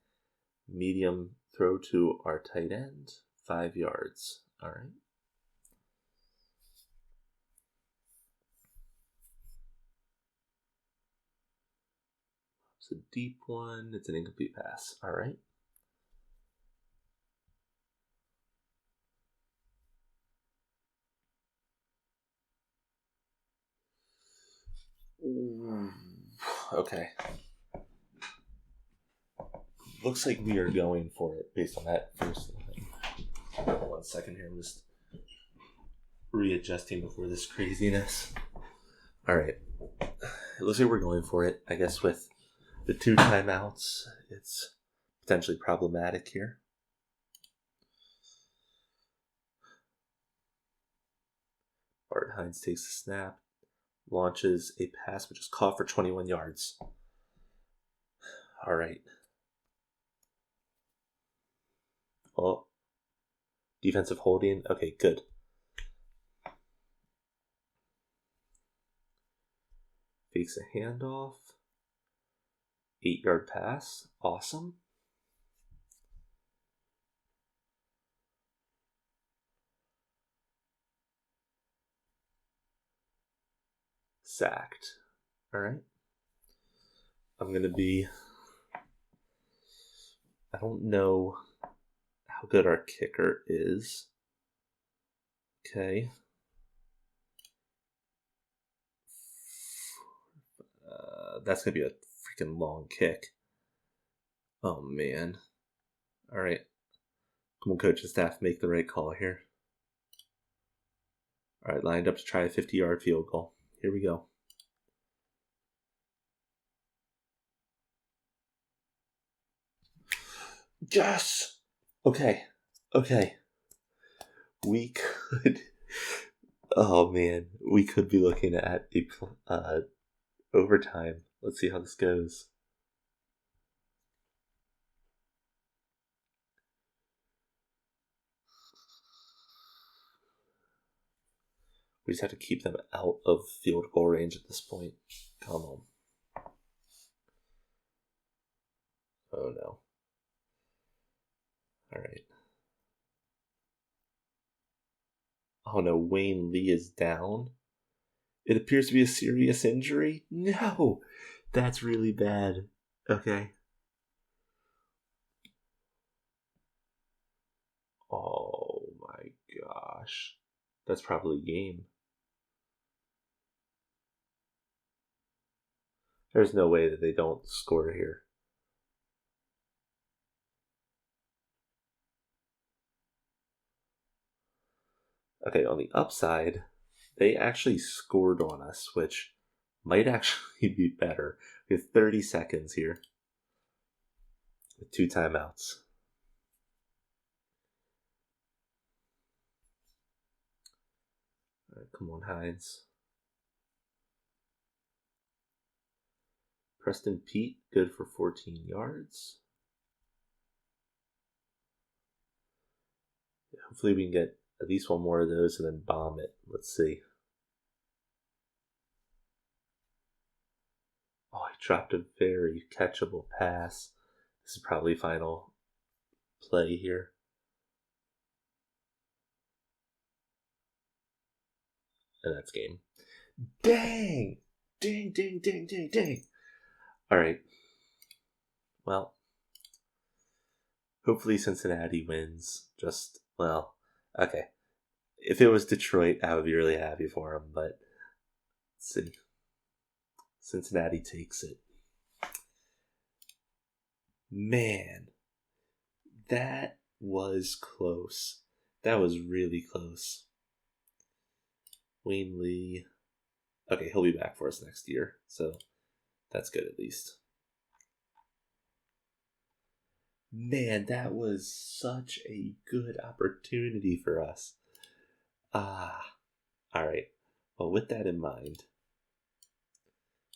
Medium throw to our tight end. 5 yards. All right. It's a deep one. It's an incomplete pass. All right. Ooh. Okay. Looks like we are going for it based on that first line. 1 second here. I'm just readjusting before this craziness. All right. It looks like we're going for it. I guess with the 2 timeouts, it's potentially problematic here. Bart Hines takes the snap, launches a pass, which is caught for 21 yards. All right. Oh, defensive holding. Okay, good. Fakes a handoff. 8-yard pass. Awesome. Sacked. All right. I'm going to be... I don't know how good our kicker is. Okay. That's going to be a freaking long kick. Oh, man. All right. Come on, coach and staff, make the right call here. All right, lined up to try a 50-yard field goal. Here we go. Yes! Okay. We could... Oh, man. We could be looking at a overtime. Let's see how this goes. We just have to keep them out of field goal range at this point. Come on. Oh, no. All right. Oh, no. Wayne Lee is down. It appears to be a serious injury. No! That's really bad. Okay. Oh, my gosh. That's probably game. There's no way that they don't score here. Okay, on the upside, they actually scored on us, which might actually be better. We have 30 seconds here with 2 timeouts. All right, come on, Hines. Preston Pete, good for 14 yards. Hopefully we can get at least one more of those and then bomb it. Let's see. Oh, I dropped a very catchable pass. This is probably final play here. And that's game. Dang! Dang. All right. Well, hopefully Cincinnati wins. Okay. If it was Detroit, I would be really happy for them, but let's see. Cincinnati takes it. Man, that was close. That was really close. Wayne Lee. Okay, he'll be back for us next year, so that's good at least. Man, that was such a good opportunity for us. Alright. Well, with that in mind,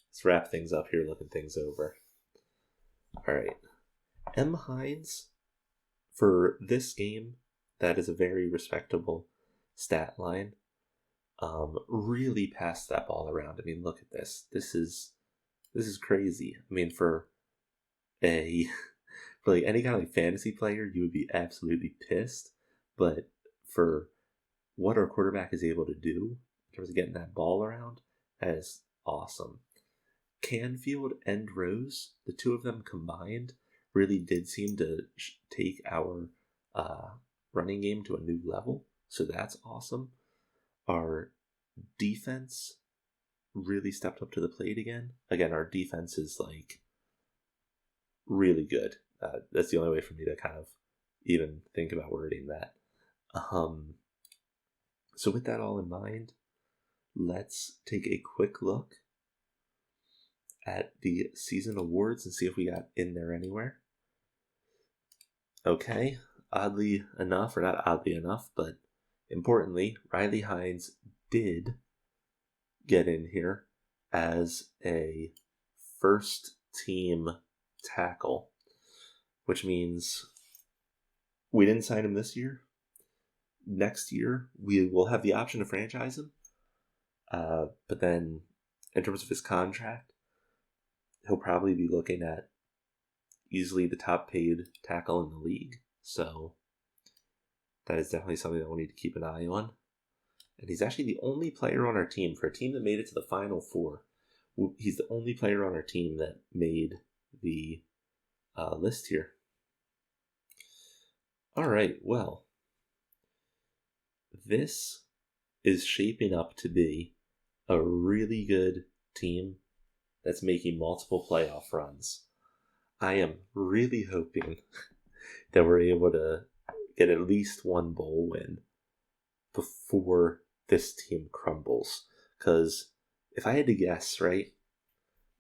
let's wrap things up here, looking things over. Alright. M. Hines, for this game, that is a very respectable stat line. Really passed that ball around. I mean, look at this. This is crazy. I mean, for like any kind of fantasy player, you would be absolutely pissed. But for what our quarterback is able to do in terms of getting that ball around, that is awesome. Canfield and Rose, the two of them combined, really did seem to take our running game to a new level. So that's awesome. Our defense really stepped up to the plate again. Again, our defense is like really good. That's the only way for me to kind of even think about wording that. So with that all in mind, let's take a quick look at the season awards and see if we got in there anywhere. Okay, oddly enough, or not oddly enough, but importantly, Riley Hines did get in here as a first team tackle, which means we didn't sign him this year. Next year, we will have the option to franchise him. But then, in terms of his contract, he'll probably be looking at easily the top paid tackle in the league. So that is definitely something that we'll need to keep an eye on. And he's actually the only player on our team, for a team that made it to the Final Four, he's the only player on our team that made the list here. All right, well, this is shaping up to be a really good team that's making multiple playoff runs. I am really hoping that we're able to get at least one bowl win before this team crumbles. Because if I had to guess, right,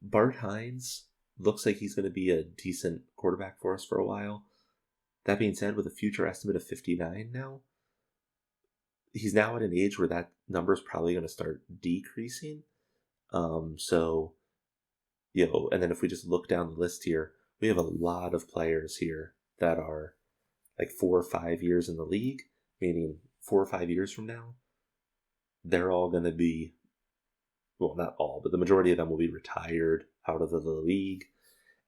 Bart Hines looks like he's going to be a decent quarterback for us for a while. That being said, with a future estimate of 59 now, he's now at an age where that number is probably going to start decreasing. So, and then if we just look down the list here, we have a lot of players here that are like 4 or 5 years in the league, meaning 4 or 5 years from now, they're all going to be, well, not all, but the majority of them will be retired out of the league.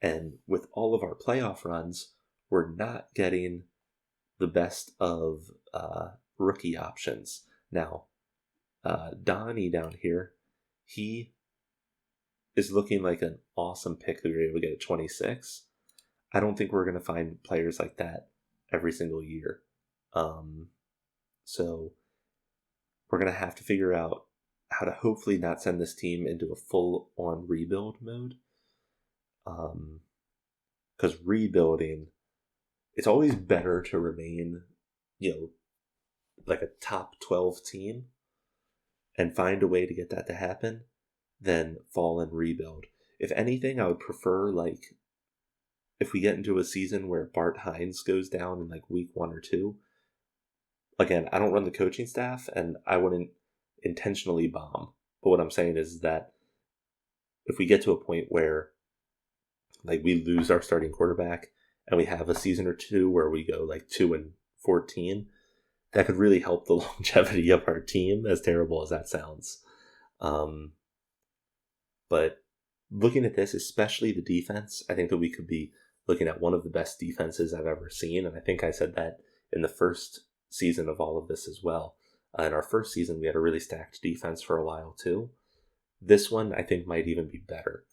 And with all of our playoff runs, we're not getting the best of rookie options. Now, Donnie down here, he is looking like an awesome pick that we were able to get at 26. I don't think we're going to find players like that every single year. So we're going to have to figure out how to hopefully not send this team into a full-on rebuild mode. Because rebuilding, it's always better to remain, like a top 12 team and find a way to get that to happen than fall and rebuild. If anything, I would prefer, like, if we get into a season where Bart Hines goes down in like week 1 or 2, again, I don't run the coaching staff and I wouldn't intentionally bomb. But what I'm saying is that if we get to a point where like we lose our starting quarterback and we have a season or 2 where we go like 2-14, that could really help the longevity of our team, as terrible as that sounds. But looking at this, especially the defense, I think that we could be looking at one of the best defenses I've ever seen. And I think I said that in the first season of all of this as well. In our first season, we had a really stacked defense for a while too. This one, I think, might even be better.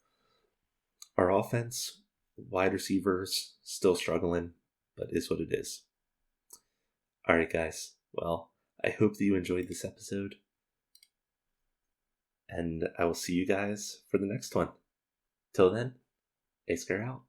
Our offense, wide receivers, still struggling, but is what it is. All right, guys. Well, I hope that you enjoyed this episode. And I will see you guys for the next one. Till then, AyyScare out.